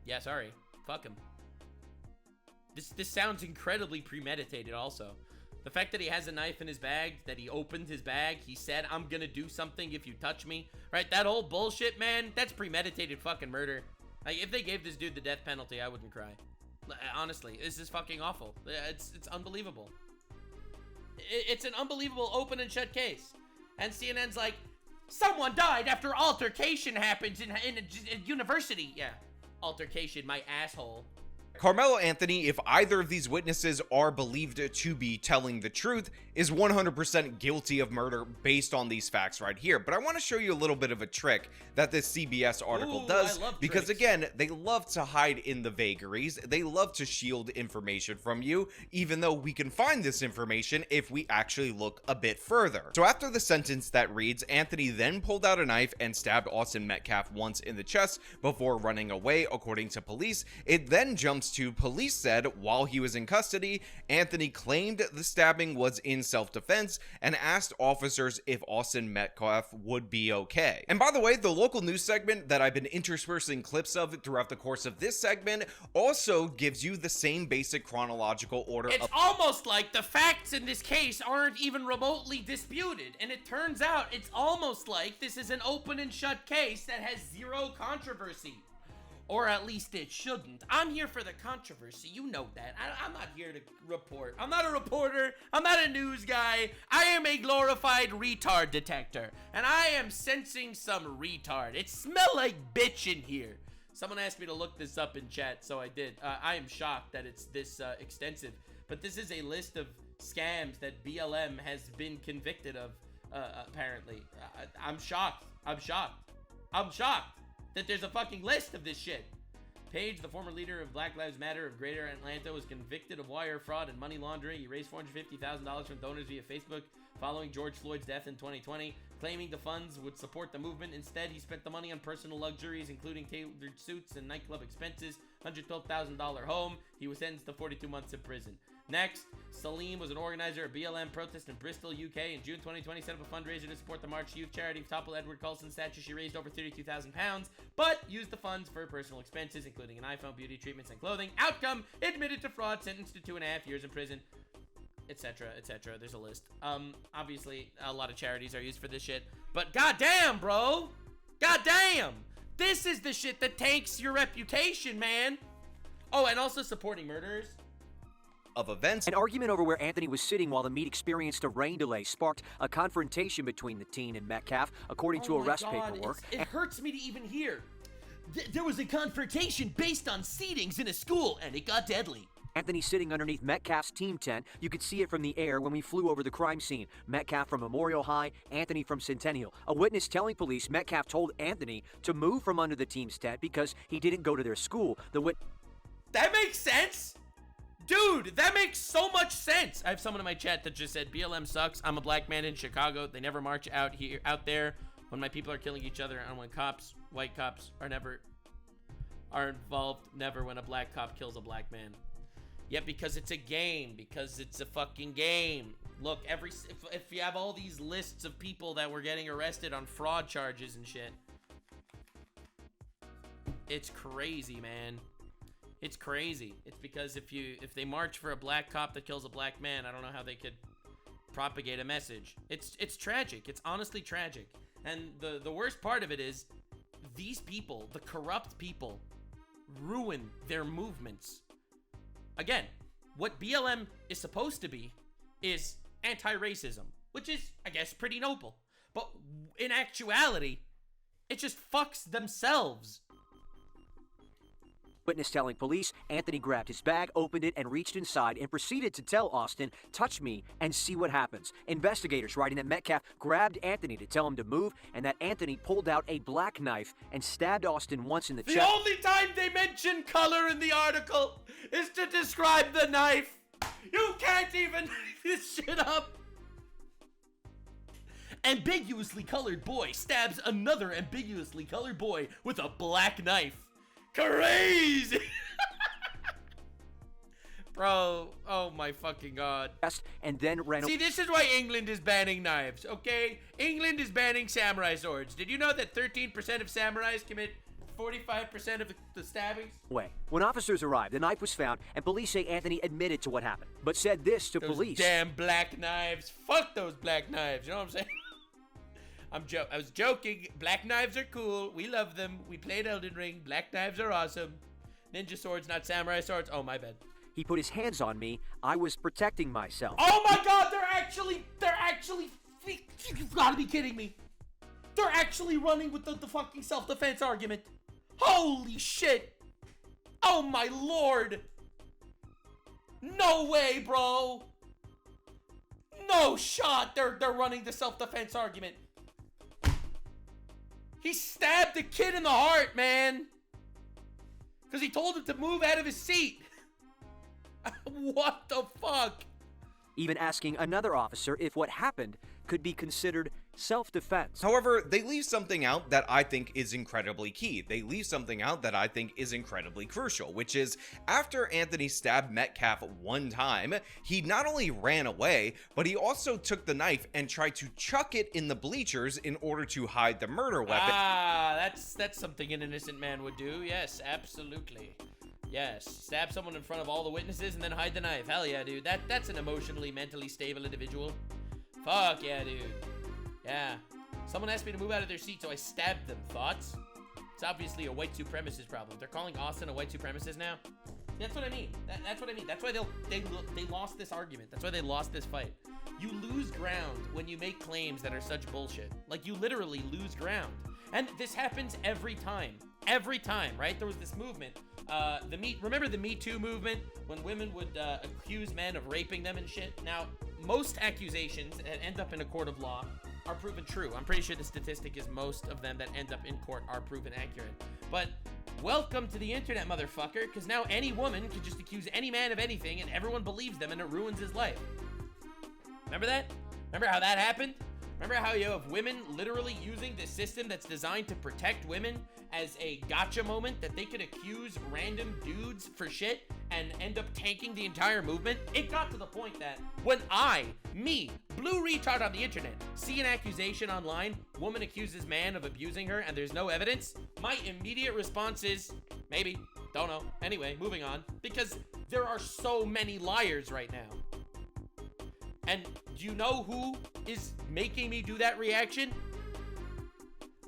Yeah, sorry. Fuck him. This sounds incredibly premeditated also. The fact that he has a knife in his bag, that he opened his bag, he said, I'm gonna do something if you touch me. Right, that old bullshit, man, that's premeditated fucking murder. Like, if they gave this dude the death penalty, I wouldn't cry. Honestly, this is fucking awful. It's unbelievable. It's an unbelievable open and shut case. And CNN's like, someone died after altercation happens in a university. Yeah, altercation, my asshole. Karmelo Anthony, if either of these witnesses are believed to be telling the truth, is 100% guilty of murder based on these facts right here. But I want to show you a little bit of a trick that this CBS article does, because tricks. Again, they love to hide in the vagaries. They love to shield information from you, even though we can find this information if we actually look a bit further. So after the sentence that reads, Anthony then pulled out a knife and stabbed Austin Metcalf once in the chest before running away, according to police, it then jumps to police said while he was in custody, Anthony claimed the stabbing was in self-defense and asked officers if Austin Metcalf would be okay. And by the way, the local news segment that I've been interspersing clips of throughout the course of this segment also gives you the same basic chronological order. It's almost like the facts in this case aren't even remotely disputed, and it turns out it's almost like this is an open and shut case that has zero controversy. Or at least it shouldn't. I'm here for the controversy. You know that. I'm not here to report. I'm not a reporter. I'm not a news guy. I am a glorified retard detector. And I am sensing some retard. It smells like bitch in here. Someone asked me to look this up in chat, so I did. I am shocked that it's this extensive. But this is a list of scams that BLM has been convicted of, apparently. I'm shocked. I'm shocked. I'm shocked that there's a fucking list of this shit. Page, the former leader of Black Lives Matter of Greater Atlanta, was convicted of wire fraud and money laundering. He raised $450,000 from donors via Facebook following George Floyd's death in 2020, claiming the funds would support the movement. Instead, he spent the money on personal luxuries, including tailored suits and nightclub expenses, $112,000 home. He was sentenced to 42 months in prison. Next, Salim was an organizer of BLM protest in Bristol, UK. In June 2020, set up a fundraiser to support the March Youth Charity to topple Edward Colson's statue. She raised over £32,000, but used the funds for personal expenses, including an iPhone, beauty treatments, and clothing. Outcome, admitted to fraud, sentenced to 2.5 years in prison, etc., etc. There's a list. Obviously, a lot of charities are used for this shit, but goddamn, bro! Goddamn! This is the shit that tanks your reputation, man! Oh, and also supporting murderers. Of events. An argument over where Anthony was sitting while the meet experienced a rain delay sparked a confrontation between the teen and Metcalf, according to arrest paperwork. It hurts me to even hear. There was a confrontation based on seatings in a school, and it got deadly. Anthony sitting underneath Metcalf's team tent. You could see it from the air when we flew over the crime scene. Metcalf from Memorial High, Anthony from Centennial. A witness telling police Metcalf told Anthony to move from under the team's tent because he didn't go to their school. That makes sense? Dude, that makes so much sense. I have someone in my chat that just said, BLM sucks. I'm a black man in Chicago. They never march out there when my people are killing each other, and when white cops are involved, never when a black cop kills a black man. Yeah, because it's a game. Because it's a fucking game. Look, if you have all these lists of people that were getting arrested on fraud charges and shit, it's crazy, man. It's crazy. It's because if they march for a black cop that kills a black man, I don't know how they could propagate a message. It's tragic. It's honestly tragic. And the worst part of it is these people, the corrupt people, ruin their movements. Again, what BLM is supposed to be is anti-racism, which is, I guess, pretty noble. But in actuality, it just fucks themselves. Witness telling police Anthony grabbed his bag, opened it, and reached inside and proceeded to tell Austin, "Touch me and see what happens." Investigators writing that Metcalf grabbed Anthony to tell him to move and that Anthony pulled out a black knife and stabbed Austin once in the chest. The only time they mention color in the article is to describe the knife. You can't even make this shit up. Ambiguously colored boy stabs another ambiguously colored boy with a black knife. Crazy! Bro, oh my fucking god. And then ran. See, this is why England is banning knives, okay? England is banning samurai swords. Did you know that 13% of samurais commit 45% of the stabbings? Way. When officers arrived, the knife was found, and police say Anthony admitted to what happened, but said this to those police. Damn black knives. Fuck those black knives, you know what I'm saying? I was joking. Black knives are cool. We love them. We played Elden Ring. Black knives are awesome. Ninja swords, not samurai swords. Oh, my bad. He put his hands on me. I was protecting myself. Oh my god, they're actually, you've got to be kidding me. They're actually running with the fucking self-defense argument. Holy shit. Oh my lord. No way, bro. No shot. They're running the self-defense argument. He stabbed the kid in the heart, man. Because he told him to move out of his seat. What the fuck? Even asking another officer if what happened could be considered self-defense. However, they leave something out that I think is incredibly key. They leave something out that I think is incredibly crucial, which is after Anthony stabbed Metcalf one time, he not only ran away, but he also took the knife and tried to chuck it in the bleachers in order to hide the murder weapon. Ah, that's something an innocent man would do. Yes, absolutely. Yes, stab someone in front of all the witnesses and then hide the knife. Hell yeah, dude. That's an emotionally, mentally stable individual. Fuck yeah, dude. Yeah. Someone asked me to move out of their seat, so I stabbed them. Thoughts? It's obviously a white supremacist problem. They're calling Austin a white supremacist now. That's what I mean. That's what I mean. That's why they lost this argument. That's why they lost this fight. You lose ground when you make claims that are such bullshit. Like, you literally lose ground. And this happens every time. Every time, right? There was this movement. Remember the Me Too movement? When women would accuse men of raping them and shit? Now, most accusations that end up in a court of law are proven true. I'm pretty sure the statistic is most of them that end up in court are proven accurate. But welcome to the internet, motherfucker, because now any woman can just accuse any man of anything and everyone believes them and it ruins his life. Remember that? Remember how that happened? Remember how you have women literally using this system that's designed to protect women as a gotcha moment that they could accuse random dudes for shit and end up tanking the entire movement? It got to the point that when me, blue retard on the internet, see an accusation online, woman accuses man of abusing her and there's no evidence, my immediate response is, maybe, don't know. Anyway, moving on, because there are so many liars right now. And do you know who is making me do that reaction?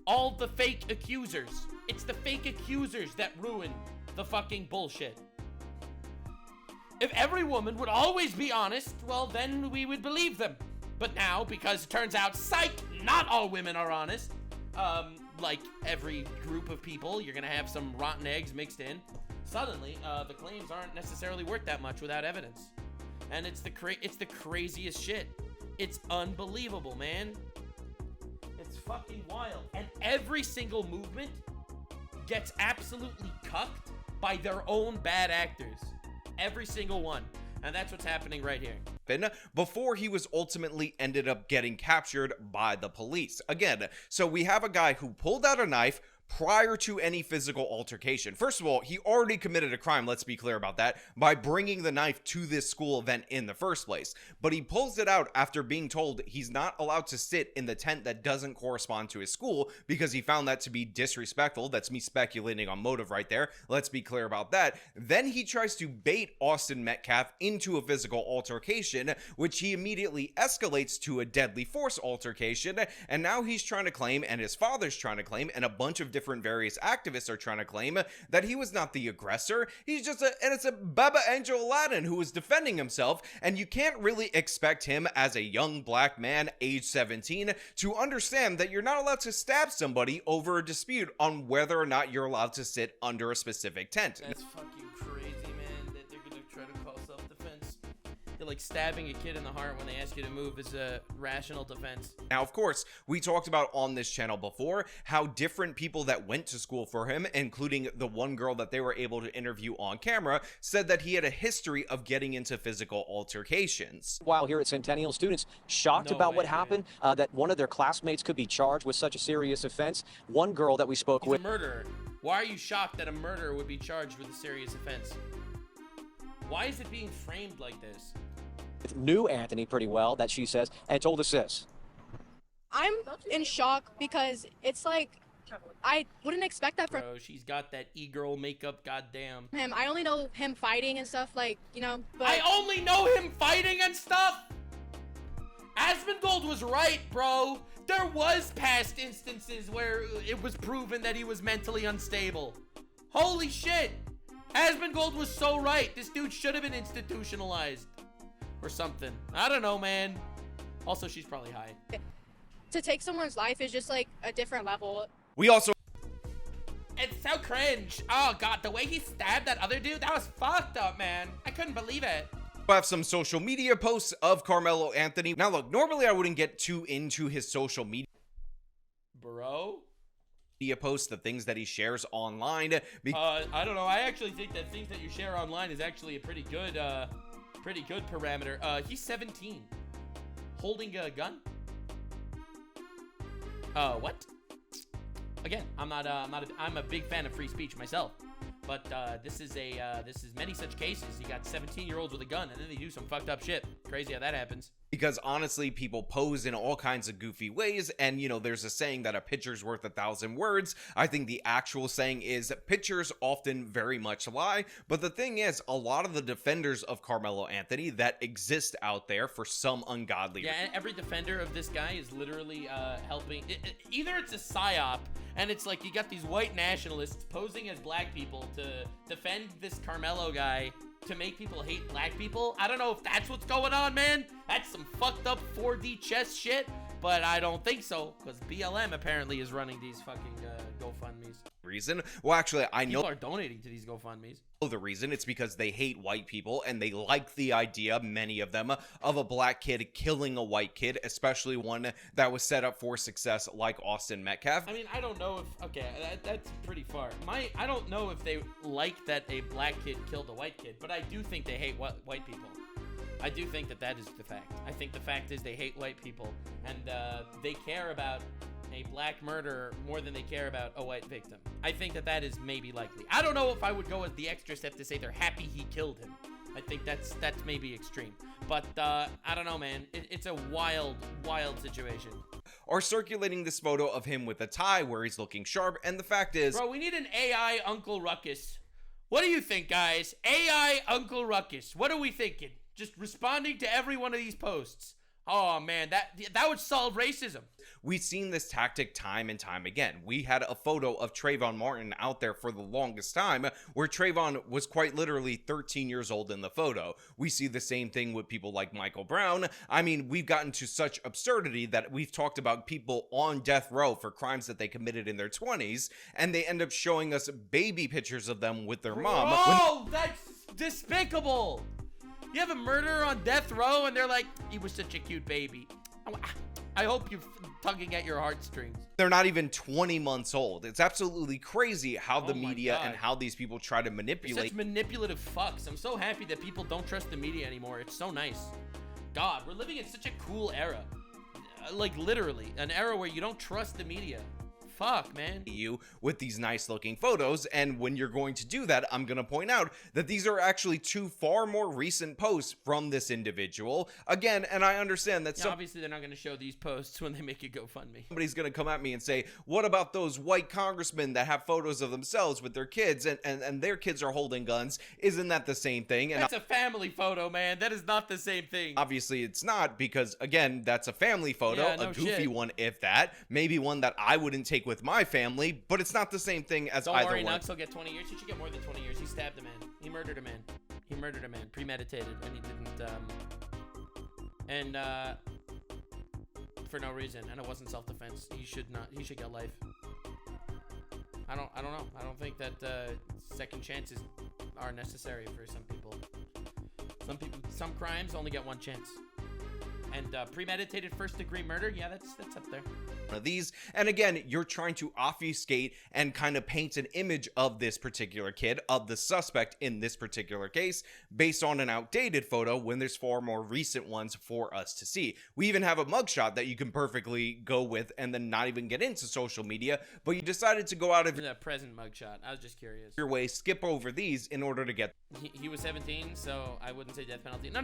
All the fake accusers. It's the fake accusers that ruin the fucking bullshit. If every woman would always be honest, well, then we would believe them. But now, because it turns out, psych, not all women are honest. Like every group of people, you're gonna have some rotten eggs mixed in. Suddenly, the claims aren't necessarily worth that much without evidence. And it's the craziest shit. It's unbelievable, man. It's fucking wild. And every single movement gets absolutely cucked by their own bad actors. Every single one. And that's what's happening right here. Before he was ultimately ended up getting captured by the police. Again, so we have a guy who pulled out a knife prior to any physical altercation. First of all, he already committed a crime, let's be clear about that, by bringing the knife to this school event in the first place. But he pulls it out after being told he's not allowed to sit in the tent that doesn't correspond to his school because he found that to be disrespectful. That's me speculating on motive right there. Let's be clear about that. Then he tries to bait Austin Metcalf into a physical altercation, which he immediately escalates to a deadly force altercation. And now he's trying to claim, and his father's trying to claim, and a bunch of different different various activists are trying to claim that he was not the aggressor. He's just it's a Baba Angel Aladdin who was defending himself, and you can't really expect him as a young black man, age 17, to understand that you're not allowed to stab somebody over a dispute on whether or not you're allowed to sit under a specific tent. That's fucking crazy, man, that they're gonna try to call self-defense. They're like stabbing a kid in the heart when they ask you to move is a rational defense. Now, of course, we talked about on this channel before how different people that went to school for him, including the one girl that they were able to interview on camera, said that he had a history of getting into physical altercations. While here at Centennial, students shocked about what happened, that one of their classmates could be charged with such a serious offense. One girl that we spoke with... He's a murderer. Why are you shocked that a murderer would be charged with a serious offense? Why is it being framed like this? Knew Anthony pretty well, that she says, and told us this. I'm in shock because it's like, I wouldn't expect that from Bro, she's got that e-girl makeup, goddamn. him. I only know him fighting and stuff, like, you know, but... I only know him fighting and stuff? Asmongold was right, bro. There was past instances where it was proven that he was mentally unstable. Holy shit. Asmongold was so right. This dude should have been institutionalized. Or something. I don't know, man. Also, she's probably high. To take someone's life is just like a different level. We also... It's so cringe. Oh, God. The way he stabbed that other dude, that was fucked up, man. I couldn't believe it. Have some social media posts of Karmelo Anthony. Now, look, normally I wouldn't get too into his social media. Bro? Posts, the things that he shares online. I don't know. I actually think that things that you share online is actually a pretty good parameter. He's 17. Holding a gun? What? Again, I'm a big fan of free speech myself. But this is many such cases. You got 17-year-olds with a gun, and then they do some fucked up shit. Crazy how that happens. Because honestly, people pose in all kinds of goofy ways, and you know, there's a saying that a picture's worth 1,000 words. I think the actual saying is pictures often very much lie. But the thing is, a lot of the defenders of Karmelo Anthony that exist out there for some ungodly reason. Yeah, and every defender of this guy is literally helping. Either it's a psyop, and it's like you got these white nationalists posing as black people to defend this Karmelo guy to make people hate black people. I don't know if that's what's going on, man. That's some fucked up 4D chess shit, but I don't think so, because BLM apparently is running these fucking GoFundMes. Reason? Well, actually, I know people are donating to these GoFundMes. The reason, it's because they hate white people, and they like the idea, many of them, of a black kid killing a white kid, especially one that was set up for success like Austin Metcalf. I mean, I don't know if, okay, that's pretty far. I don't know if they like that a black kid killed a white kid, but I do think they hate white people. I do think that is the fact. I think the fact is they hate white people, and they care about a black murderer more than they care about a white victim. I think that is maybe likely. I don't know if I would go as the extra step to say they're happy he killed him. I think that's maybe extreme. But I don't know, man. It's a wild situation. Are circulating this photo of him with a tie where he's looking sharp, and the fact is... Bro, we need an AI Uncle Ruckus. What do you think, guys? AI Uncle Ruckus. What are we thinking? Just responding to every one of these posts. Oh, man, that would solve racism. We've seen this tactic time and time again. We had a photo of Trayvon Martin out there for the longest time where Trayvon was quite literally 13 years old in the photo. We see the same thing with people like Michael Brown. I mean, we've gotten to such absurdity that we've talked about people on death row for crimes that they committed in their 20s, and they end up showing us baby pictures of them with their mom. Oh, that's despicable. You have a murderer on death row, and they're like, he was such a cute baby. I hope you're tugging at your heartstrings. They're not even 20 months old. It's absolutely crazy how the media and how these people try to manipulate. They're such manipulative fucks. I'm so happy that people don't trust the media anymore. It's so nice. God, we're living in such a cool era. Like, literally, an era where you don't trust the media. Fuck, man. You with these nice looking photos, and when you're going to do that, I'm gonna point out that these are actually two far more recent posts from this individual. Again, and I understand that obviously they're not gonna show these posts when they make a GoFundMe. Somebody's gonna come at me and say, what about those white congressmen that have photos of themselves with their kids and their kids are holding guns? Isn't that the same thing? And that's a family photo, man. That is not the same thing. Obviously it's not, because again, that's a family photo, a goofy one if that, maybe one that I wouldn't take with my family, but it's not the same thing as Don't either worry, one. Nux will get 20 years. He should get more than 20 years. He stabbed a man. He murdered a man. He murdered a man. Premeditated. And he didn't, for no reason. And it wasn't self-defense. He should get life. I don't know. I don't think that, second chances are necessary for some people. Some crimes only get one chance. And premeditated first-degree murder, yeah, that's up there. Of these, and again, you're trying to obfuscate and kind of paint an image of this particular kid, of the suspect in this particular case, based on an outdated photo when there's far more recent ones for us to see. We even have a mugshot that you can perfectly go with and then not even get into social media, but you decided to go out of the present mugshot. I was just curious. your way, skip over these in order to get. He was 17, so I wouldn't say death penalty. No,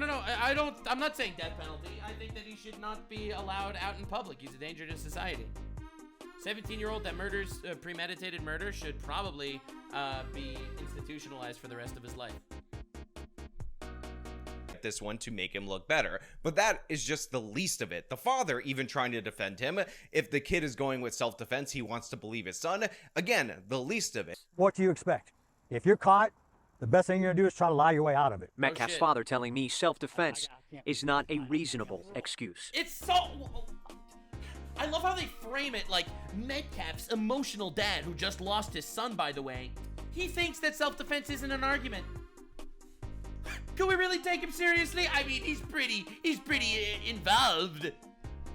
I'm not saying death penalty. I think that he should not be allowed out in public. He's a danger to society. 17-year-old that murders premeditated murder should probably be institutionalized for the rest of his life. This one to make him look better, but that is just the least of it. The father even trying to defend him. If the kid is going with self-defense, he wants to believe his son. Again, the least of it. What do you expect? If you're caught, the best thing you're gonna do is try to lie your way out of it. Metcalf's father telling me self-defense is not a reasonable excuse. It's so... I love how they frame it like Metcalf's emotional dad, who just lost his son, by the way. He thinks that self-defense isn't an argument. Can we really take him seriously? I mean, he's pretty involved.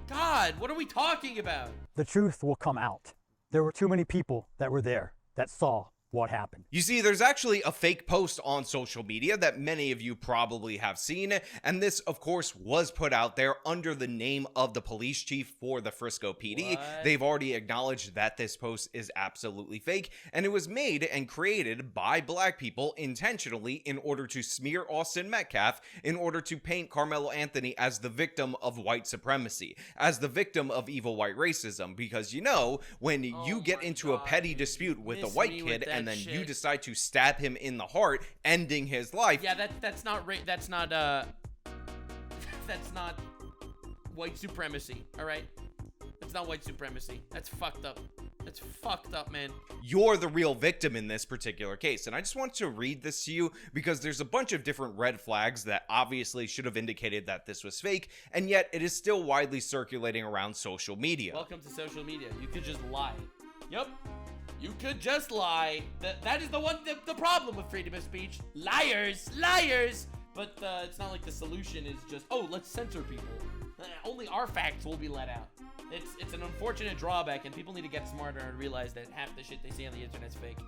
God, what are we talking about? The truth will come out. There were too many people that were there that saw what happened. You see, there's actually a fake post on social media that many of you probably have seen, and this, of course, was put out there under the name of the police chief for the Frisco PD. They've already acknowledged that this post is absolutely fake, and it was made and created by black people intentionally in order to smear Austin Metcalf, in order to paint Karmelo Anthony as the victim of white supremacy, as the victim of evil white racism, because you know, when you get into a petty dispute with a white kid and then you decide to stab him in the heart, ending his life. Yeah, that's not white supremacy, all right? That's not white supremacy. That's fucked up. That's fucked up, man. You're the real victim in this particular case. And I just want to read this to you because there's a bunch of different red flags that obviously should have indicated that this was fake, and yet it is still widely circulating around social media. Welcome to social media. You could just lie. Yep. You could just lie. That is the problem with freedom of speech. Liars. But it's not like the solution is just, oh, let's censor people. Only our facts will be let out. It's an unfortunate drawback, and people need to get smarter and realize that half the shit they see on the internet's fake.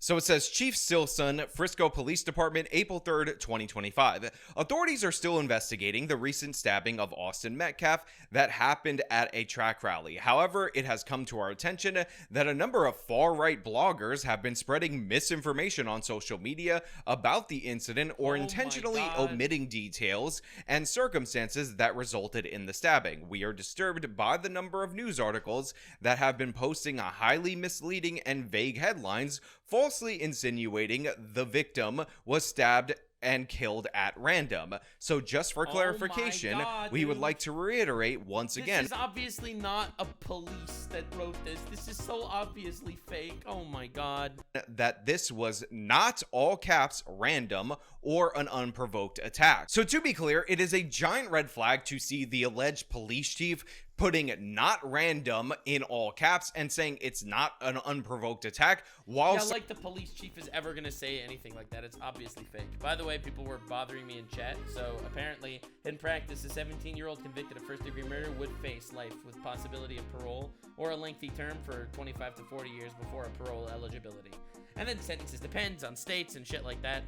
So it says, Chief Stilson, Frisco Police Department, April 3rd, 2025. Authorities are still investigating the recent stabbing of Austin Metcalf that happened at a track rally. However, it has come to our attention that a number of far-right bloggers have been spreading misinformation on social media about the incident or intentionally omitting details and circumstances that resulted in the stabbing. We are disturbed by the number of news articles that have been posting a highly misleading and vague headlines, falsely insinuating the victim was stabbed and killed at random. So just for clarification, we would like to reiterate once again. This is obviously not a police that wrote this. This is so obviously fake. Oh my God. That this was not, all caps, random or an unprovoked attack. So to be clear, it is a giant red flag to see the alleged police chief putting not random in all caps and saying it's not an unprovoked attack, while like the police chief is ever gonna say anything like that. It's obviously fake. By the way, people were bothering me in chat, so apparently in practice a 17-year-old convicted of first-degree murder would face life with possibility of parole or a lengthy term for 25 to 40 years before a parole eligibility. And then sentences depends on states and shit like that.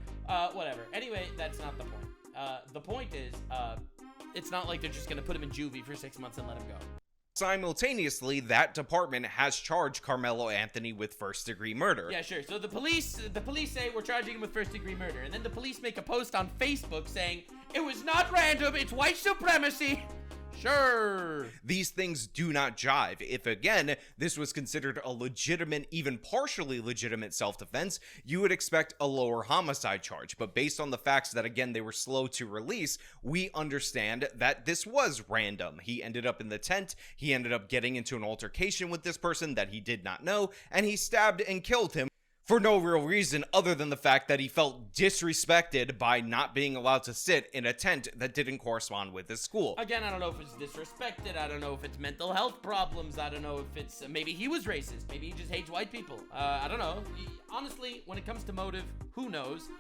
Whatever. Anyway, that's not the point. The point is, it's not like they're just gonna put him in juvie for 6 months and let him go. Simultaneously, that department has charged Karmelo Anthony with first-degree murder. Yeah, sure. So the police say we're charging him with first-degree murder, and then the police make a post on Facebook saying it was not random, it's white supremacy. Sure. These things do not jive. If, again, this was considered a legitimate, even partially legitimate self-defense, you would expect a lower homicide charge. But based on the facts that, again, they were slow to release, we understand that this was random. He ended up in the tent, he ended up getting into an altercation with this person that he did not know, and he stabbed and killed him for no real reason other than the fact that he felt disrespected by not being allowed to sit in a tent that didn't correspond with his school. Again, I don't know if it's disrespected. I don't know if it's mental health problems. I don't know if it's maybe he was racist. Maybe he just hates white people. I don't know. Honestly, when it comes to motive, who knows,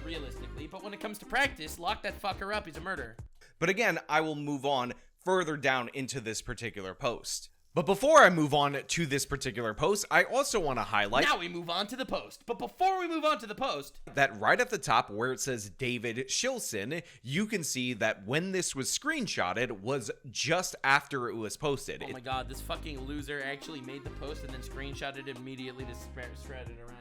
realistically. But when it comes to practice, lock that fucker up. He's a murderer. But again, I will move on further down into this particular post. But before I move on to this particular post, I also want to highlight... Now we move on to the post. But before we move on to the post... that right at the top where it says David Shilson, you can see that when this was screenshotted was just after it was posted. Oh my god, this fucking loser actually made the post and then screenshotted it immediately to spread it around.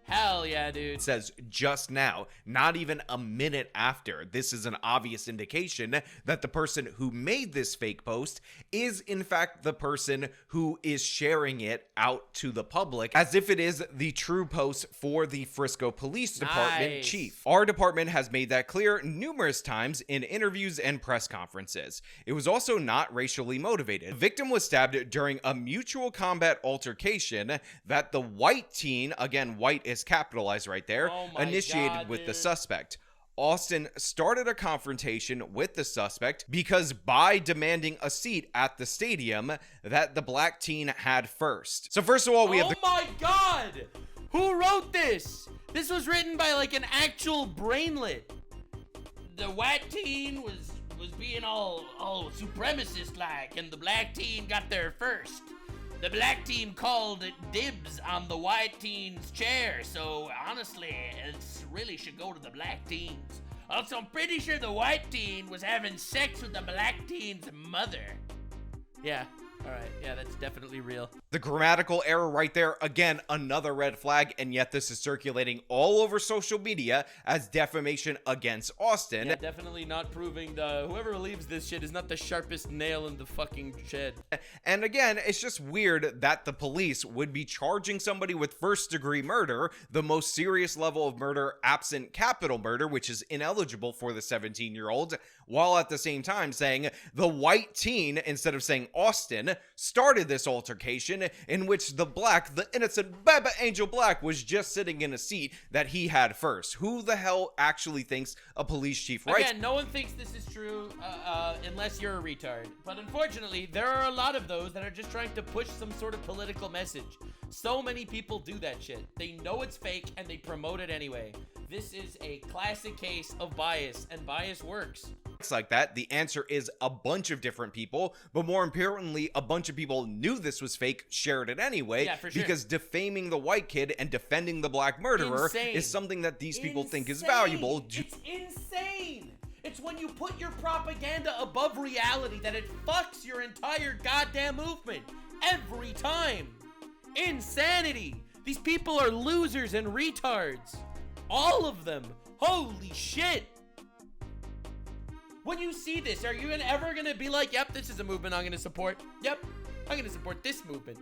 Hell yeah, dude. It says just now, not even a minute after. This is an obvious indication that the person who made this fake post is in fact the person who is sharing it out to the public as if it is the true post for the Frisco Police Department chief. Our department has made that clear numerous times in interviews and press conferences. It was also not racially motivated. The victim was stabbed during a mutual combat altercation that the white teen, again, white is capitalized right there, initiated with the suspect. Austin started a confrontation with the suspect because by demanding a seat at the stadium that the black teen had first. So first of all, we have my god! Who wrote this? This was written by like an actual brainlet. The white teen was being all supremacist like, and the black teen got there first. The black teen called it dibs on the white teen's chair, so honestly, it really should go to the black teens. Also, I'm pretty sure the white teen was having sex with the black teen's mother. Yeah, alright, yeah, that's definitely real. The grammatical error right there, again, another red flag, and yet this is circulating all over social media as defamation against Austin. Yeah, definitely not proving whoever believes this shit is not the sharpest nail in the fucking shed. And again, it's just weird that the police would be charging somebody with first-degree murder, the most serious level of murder absent capital murder, which is ineligible for the 17-year-old, while at the same time saying the white teen, instead of saying Austin, started this altercation in which the innocent Baba Angel Black was just sitting in a seat that he had first. Who the hell actually thinks a police chief writes? Again, no one thinks this is true unless you're a retard. But unfortunately, there are a lot of those that are just trying to push some sort of political message. So many people do that shit. They know it's fake and they promote it anyway. This is a classic case of bias, and bias works. Like that, the answer is a bunch of different people, but more importantly, a bunch of people knew this was fake, shared it anyway, because defaming the white kid and defending the black murderer is something that these people think is valuable. It's insane. It's when you put your propaganda above reality that it fucks your entire goddamn movement every time. Insanity. These people are losers and retards. All of them. Holy shit. When you see this, are you ever gonna be like, yep, this is a movement I'm gonna support? Yep, I'm gonna support this movement.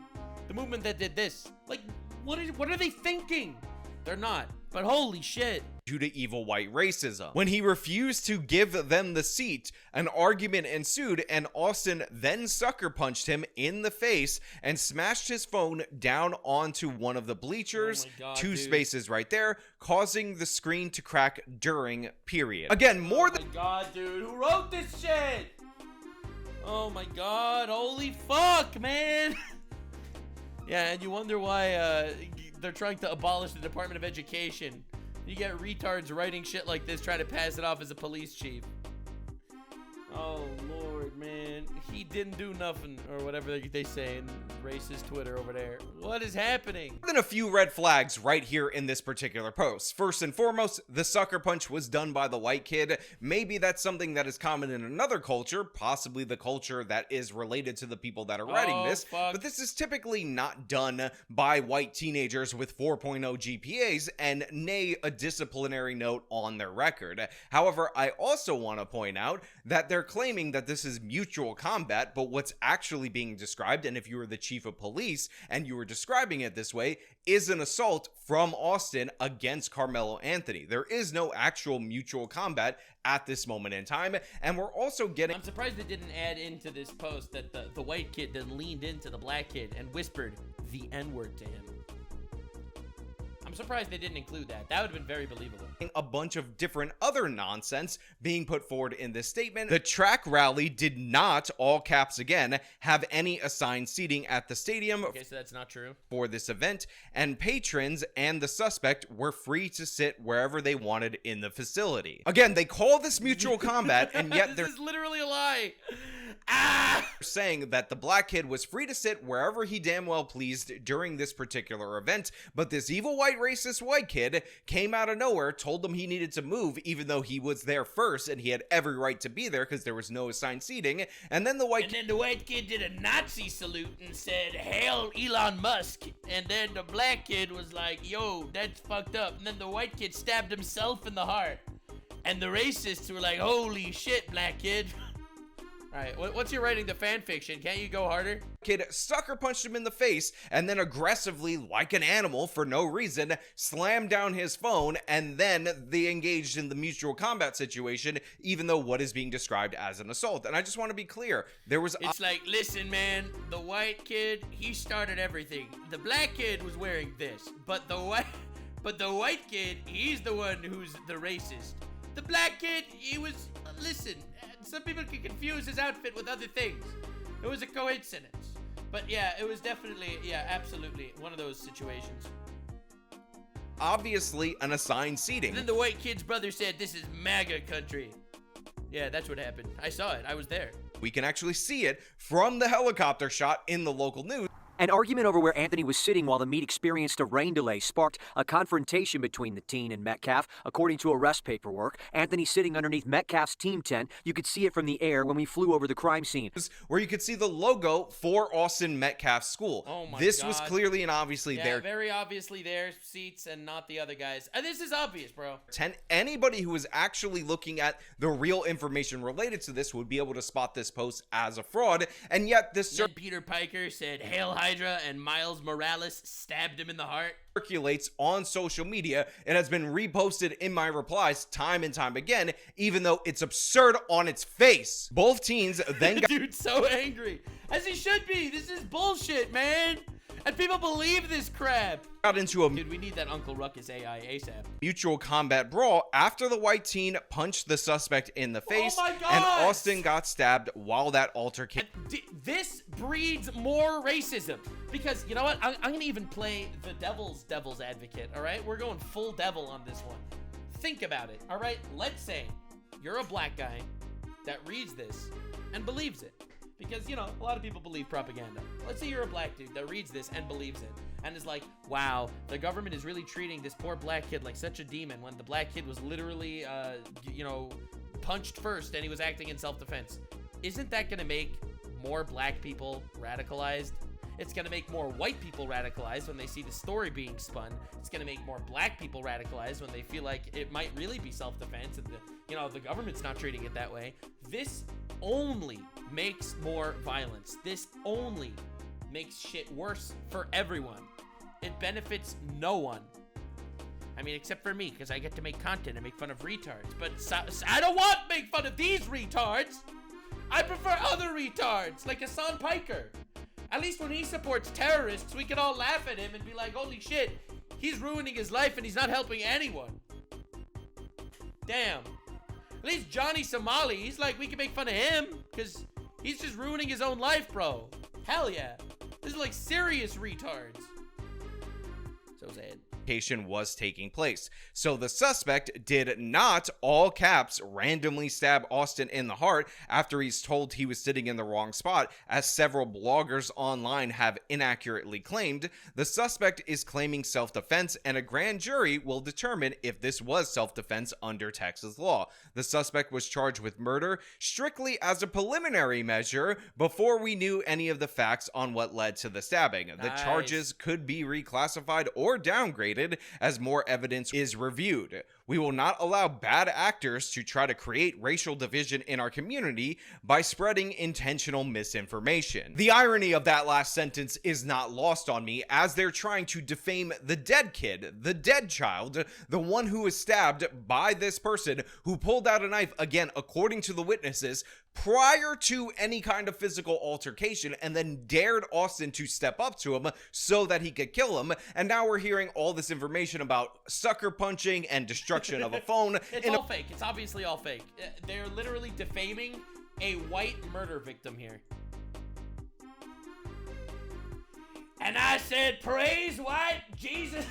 The movement that did this. Like, what are they thinking? They're not, but holy shit. Due to evil white racism. When he refused to give them the seat, an argument ensued, and Austin then sucker punched him in the face and smashed his phone down onto one of the bleachers, two spaces right there, causing the screen to crack during period. Again, more than— Oh my god, dude, who wrote this shit? Oh my god, holy fuck, man. Yeah, and you wonder why they're trying to abolish the Department of Education. You get retards writing shit like this, trying to pass it off as a police chief. Oh, Lord, man. He didn't do nothing, or whatever they say in racist Twitter over there. What is happening? More than a few red flags right here in this particular post. First and foremost, the sucker punch was done by the white kid. Maybe that's something that is common in another culture, possibly the culture that is related to the people that are writing this. But this is typically not done by white teenagers with 4.0 GPAs and nay, a disciplinary note on their record. However, I also want to point out that they're claiming that this is mutual mutual combat, but what's actually being described, and if you were the chief of police and you were describing it this way, is an assault from Austin against Karmelo Anthony. There is no actual mutual combat at this moment in time, and we're also getting— I'm surprised they didn't add into this post that the white kid then leaned into the black kid and whispered the N-word to him. I'm surprised they didn't include that. That would have been very believable. A bunch of different other nonsense being put forward in this statement. The track rally did not, all caps again, have any assigned seating at the stadium. Okay, so that's not true. For this event, and patrons and the suspect were free to sit wherever they wanted in the facility. Again, they call this mutual combat, and yet this is literally a lie. Saying that the black kid was free to sit wherever he damn well pleased during this particular event, but this evil white racist white kid came out of nowhere, told him he needed to move even though he was there first and he had every right to be there because there was no assigned seating. And then the white kid did a Nazi salute and said, "Hail Elon Musk." And then the black kid was like, "Yo, that's fucked up." And then the white kid stabbed himself in the heart. And the racists were like, "Holy shit, black kid." All right, what's your writing the fan fiction? Can't you go harder? Kid sucker punched him in the face and then aggressively, like an animal for no reason, slammed down his phone, and then they engaged in the mutual combat situation, even though what is being described as an assault. And I just want to be clear, there was— It's like, listen, man, the white kid, he started everything. The black kid was wearing this, but the white kid, he's the one who's the racist. The black kid, he was, listen, some people can confuse his outfit with other things. It was a coincidence. But yeah, it was definitely, yeah, absolutely one of those situations. Obviously an assigned seating. And then the white kid's brother said, "This is MAGA country." Yeah, that's what happened. I saw it. I was there. We can actually see it from the helicopter shot in the local news. An argument over where Anthony was sitting while the meet experienced a rain delay sparked a confrontation between the teen and Metcalf. According to arrest paperwork, Anthony sitting underneath Metcalf's team tent. You could see it from the air when we flew over the crime scene. Where you could see the logo for Austin Metcalf School. Oh my This God. was clearly and obviously Yeah, their— very obviously their seats and not the other guys. And this is obvious, bro. Anybody who is actually looking at the real information related to this would be able to spot this post as a fraud, and yet this— Then Peter Piker said, "Hail Hydra," and Miles Morales stabbed him in the heart. Circulates on social media and has been reposted in my replies time and time again, even though it's absurd on its face. Both teens then got— Dude, so angry. As he should be. This is bullshit, man. And people believe this crap. Got into a— Dude, we need that Uncle Ruckus AI ASAP. Mutual combat brawl after the white teen punched the suspect in the face. Oh my God. And Austin got stabbed while that altercation— This breeds more racism. Because, you know what? I'm going to even play the devil's advocate, all right? We're going full devil on this one. Think about it, all right? Let's say you're a black guy that reads this and believes it. Because, you know, a lot of people believe propaganda. Let's say you're a black dude that reads this and believes it. And is like, wow, the government is really treating this poor black kid like such a demon when the black kid was literally, you know, punched first and he was acting in self-defense. Isn't that going to make more black people radicalized? It's going to make more white people radicalized when they see the story being spun. It's going to make more black people radicalized when they feel like it might really be self-defense and the government's not treating it that way. This only makes more violence. This only makes shit worse for everyone. It benefits no one. I mean, except for me, because I get to make content and make fun of retards. But I don't want to make fun of these retards. I prefer other retards, like Hasan Piker. At least when he supports terrorists, we can all laugh at him and be like, holy shit, he's ruining his life and he's not helping anyone. Damn. At least Johnny Somali, he's like, we can make fun of him because he's just ruining his own life, bro. Hell yeah. This is like serious retards. So sad. Was taking place. So the suspect did not, all caps, randomly stab Austin in the heart after he's told he was sitting in the wrong spot, as several bloggers online have inaccurately claimed. The suspect is claiming self-defense, and a grand jury will determine if this was self-defense under Texas law. The suspect was charged with murder strictly as a preliminary measure before we knew any of the facts on what led to the stabbing. Nice. The charges could be reclassified or downgraded as more evidence is reviewed. We will not allow bad actors to try to create racial division in our community by spreading intentional misinformation. The irony of that last sentence is not lost on me, as they're trying to defame the dead kid, the dead child, the one who was stabbed by this person who pulled out a knife, again, according to the witnesses, prior to any kind of physical altercation, and then dared Austin to step up to him so that he could kill him. And now we're hearing all this information about sucker punching and destruction of a phone. It's all fake. It's obviously all fake. They're literally defaming a white murder victim here. And I said, praise white Jesus.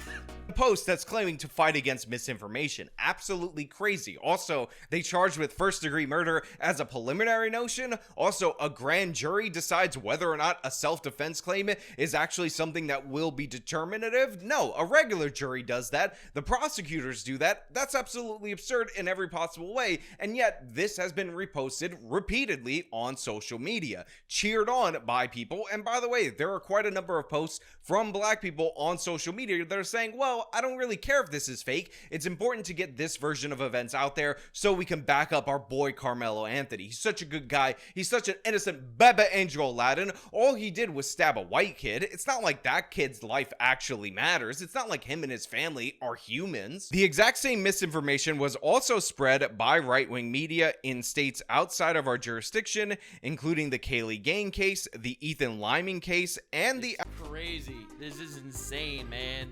Post that's claiming to fight against misinformation. Absolutely crazy. Also, they charged with first-degree murder as a preliminary notion. Also, a grand jury decides whether or not a self-defense claim is actually something that will be determinative. No, a regular jury does that. The prosecutors do that. That's absolutely absurd in every possible way. And yet, this has been reposted repeatedly on social media, cheered on by people. And by the way, there are quite a number of posts from black people on social media that are saying, well, I don't really care if this is fake. It's important to get this version of events out there so we can back up our boy Karmelo Anthony. He's such a good guy. He's such an innocent Baba Angel Aladdin. All he did was stab a white kid. It's not like that kid's life actually matters. It's not like him and his family are humans. The exact same misinformation was also spread by right-wing media in states outside of our jurisdiction, including the Kaylee Gain case, the Ethan Liming case, and the Crazy. This is insane, man.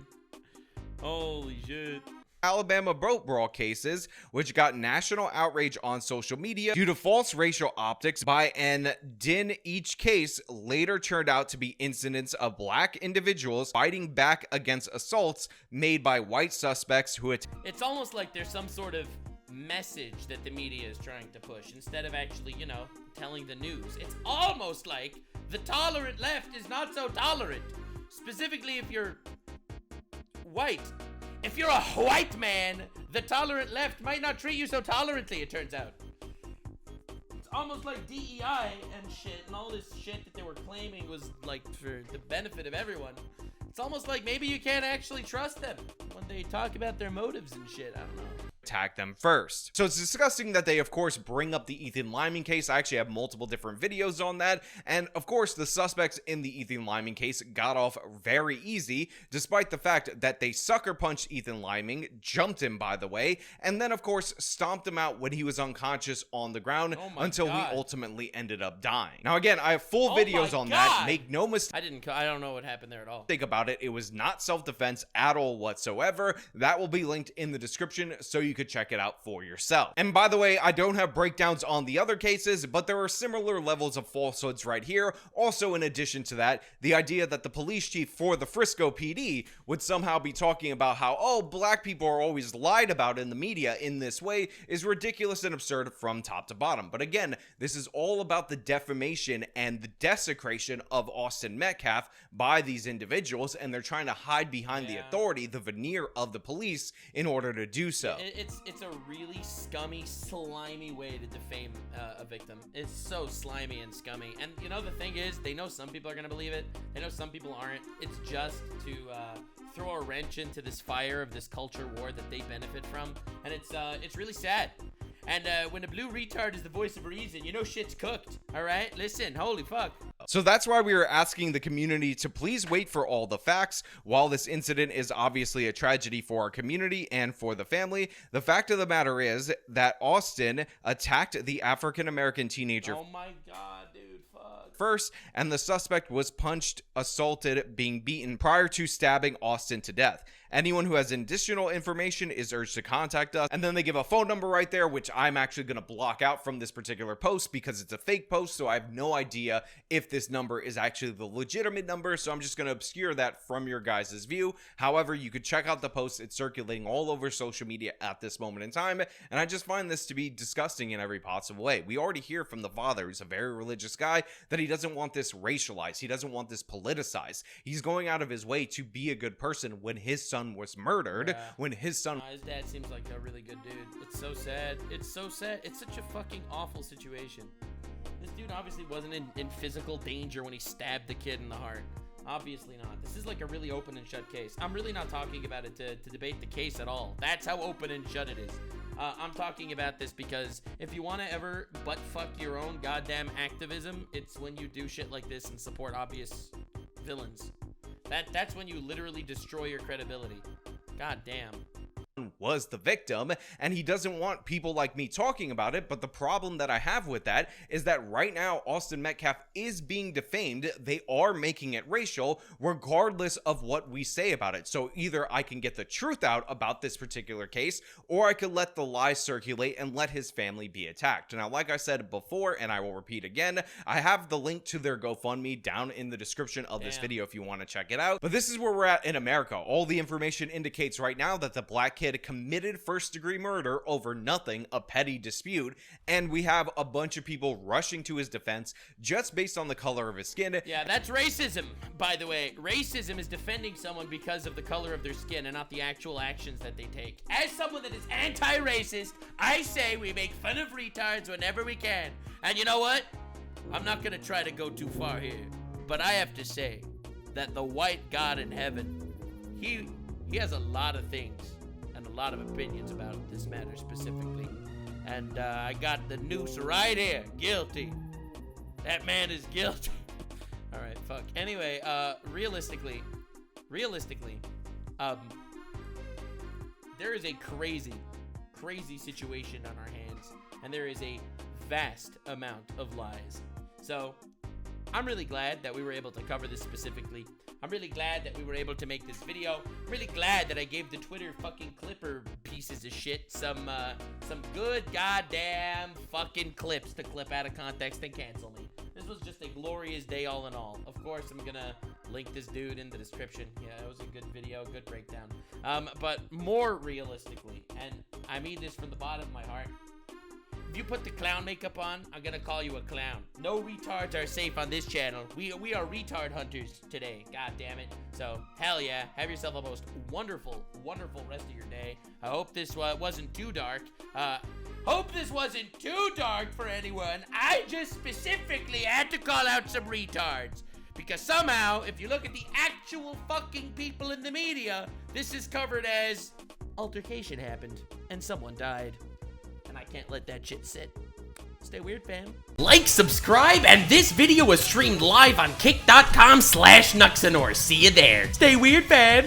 Holy shit. Alabama boat brawl cases, which got national outrage on social media due to false racial optics by and in each case later turned out to be incidents of black individuals fighting back against assaults made by white suspects who It's almost like there's some sort of message that the media is trying to push instead of actually, you know, telling the news. It's almost like the tolerant left is not so tolerant. Specifically if you're white. If you're a white man, the tolerant left might not treat you so tolerantly, it turns out. It's almost like DEI and shit and all this shit that they were claiming was like for the benefit of everyone. It's almost like maybe you can't actually trust them when they talk about their motives and shit. I don't know. Attack them first. So it's disgusting that they of course bring up the Ethan Liming case. I actually have multiple different videos on that, and of course the suspects in the Ethan Liming case got off very easy despite the fact that they sucker punched Ethan Liming, jumped him by the way, and then of course stomped him out when he was unconscious on the ground until we ultimately ended up dying. Now again, I have full videos on that. Make no mistake. I don't know what happened there at all. Think about it. It was not self-defense at all whatsoever. That will be linked in the description so you could check it out for yourself. And by the way, I don't have breakdowns on the other cases, but there are similar levels of falsehoods right here. Also, in addition to that, the idea that the police chief for the Frisco PD would somehow be talking about how, oh, black people are always lied about in the media in this way is ridiculous and absurd from top to bottom. But again, this is all about the defamation and the desecration of Austin Metcalf by these individuals, and they're trying to hide behind the authority, the veneer of the police in order to do so. It's a really scummy, slimy way to defame a victim. It's so slimy and scummy. And you know, the thing is, they know some people are gonna believe it. They know some people aren't. It's just to throw a wrench into this fire of this culture war that they benefit from. And it's really sad. And when a blue retard is the voice of reason, you know shit's cooked. All right, listen, holy fuck. So that's why we are asking the community to please wait for all the facts. While this incident is obviously a tragedy for our community and for the family, the fact of the matter is that Austin attacked the African-American teenager. Oh my God, dude, fuck. First, and the suspect was punched, assaulted, being beaten prior to stabbing Austin to death. Anyone who has additional information is urged to contact us. And then they give a phone number right there, which I'm actually going to block out from this particular post because it's a fake post. So I have no idea if this number is actually the legitimate number. So I'm just going to obscure that from your guys' view. However, you could check out the post. It's circulating all over social media at this moment in time. And I just find this to be disgusting in every possible way. We already hear from the father, who's a very religious guy, that he doesn't want this racialized. He doesn't want this politicized. He's going out of his way to be a good person when his son was murdered, when his son... His dad seems like a really good dude. It's so sad. It's so sad. It's such a fucking awful situation. This dude obviously wasn't in physical danger when he stabbed the kid in the heart. Obviously not. This is like a really open and shut case. I'm really not talking about it to debate the case at all. That's how open and shut it is. I'm talking about this because if you want to ever butt fuck your own goddamn activism, it's when you do shit like this and support obvious villains. That's when you literally destroy your credibility. God damn. Was the victim, and he doesn't want people like me talking about it. But the problem that I have with that is that right now Austin Metcalf is being defamed. They are making it racial regardless of what we say about it. So either I can get the truth out about this particular case, or I could let the lies circulate and let his family be attacked. Now, like I said before, and I will repeat again, I have the link to their GoFundMe down in the description of this video if you want to check it out. But this is where we're at in America. All the information indicates right now that the black kid committed first-degree murder over nothing, a petty dispute, and we have a bunch of people rushing to his defense just based on the color of his skin. Yeah, that's racism, by the way. Racism is defending someone because of the color of their skin and not the actual actions that they take. As someone that is anti-racist, I say we make fun of retards whenever we can. And you know what? I'm not gonna try to go too far here, but I have to say that the white God in heaven, he has a lot of things and a lot of opinions about this matter specifically. And I got the noose right here. Guilty. That man is guilty. All right, fuck. Anyway, realistically, there is a crazy situation on our hands, and there is a vast amount of lies. So I'm really glad that we were able to cover this specifically. I'm really glad that we were able to make this video. I'm really glad that I gave the Twitter fucking clipper pieces of shit some good goddamn fucking clips to clip out of context and cancel me. This was just a glorious day all in all. Of course, I'm gonna link this dude in the description. Yeah, it was a good video, good breakdown. But more realistically, and I mean this from the bottom of my heart, if you put the clown makeup on, I'm gonna call you a clown. No retards are safe on this channel. We are retard hunters today. God damn it. So, hell yeah. Have yourself a most wonderful, wonderful rest of your day. I hope this wasn't too dark. Hope this wasn't too dark for anyone. I just specifically had to call out some retards. Because somehow, if you look at the actual fucking people in the media, this is covered as altercation happened and someone died. And I can't let that shit sit. Stay weird, fam. Like, subscribe, and this video was streamed live on kick.com/Nuxanor. See you there. Stay weird, fam.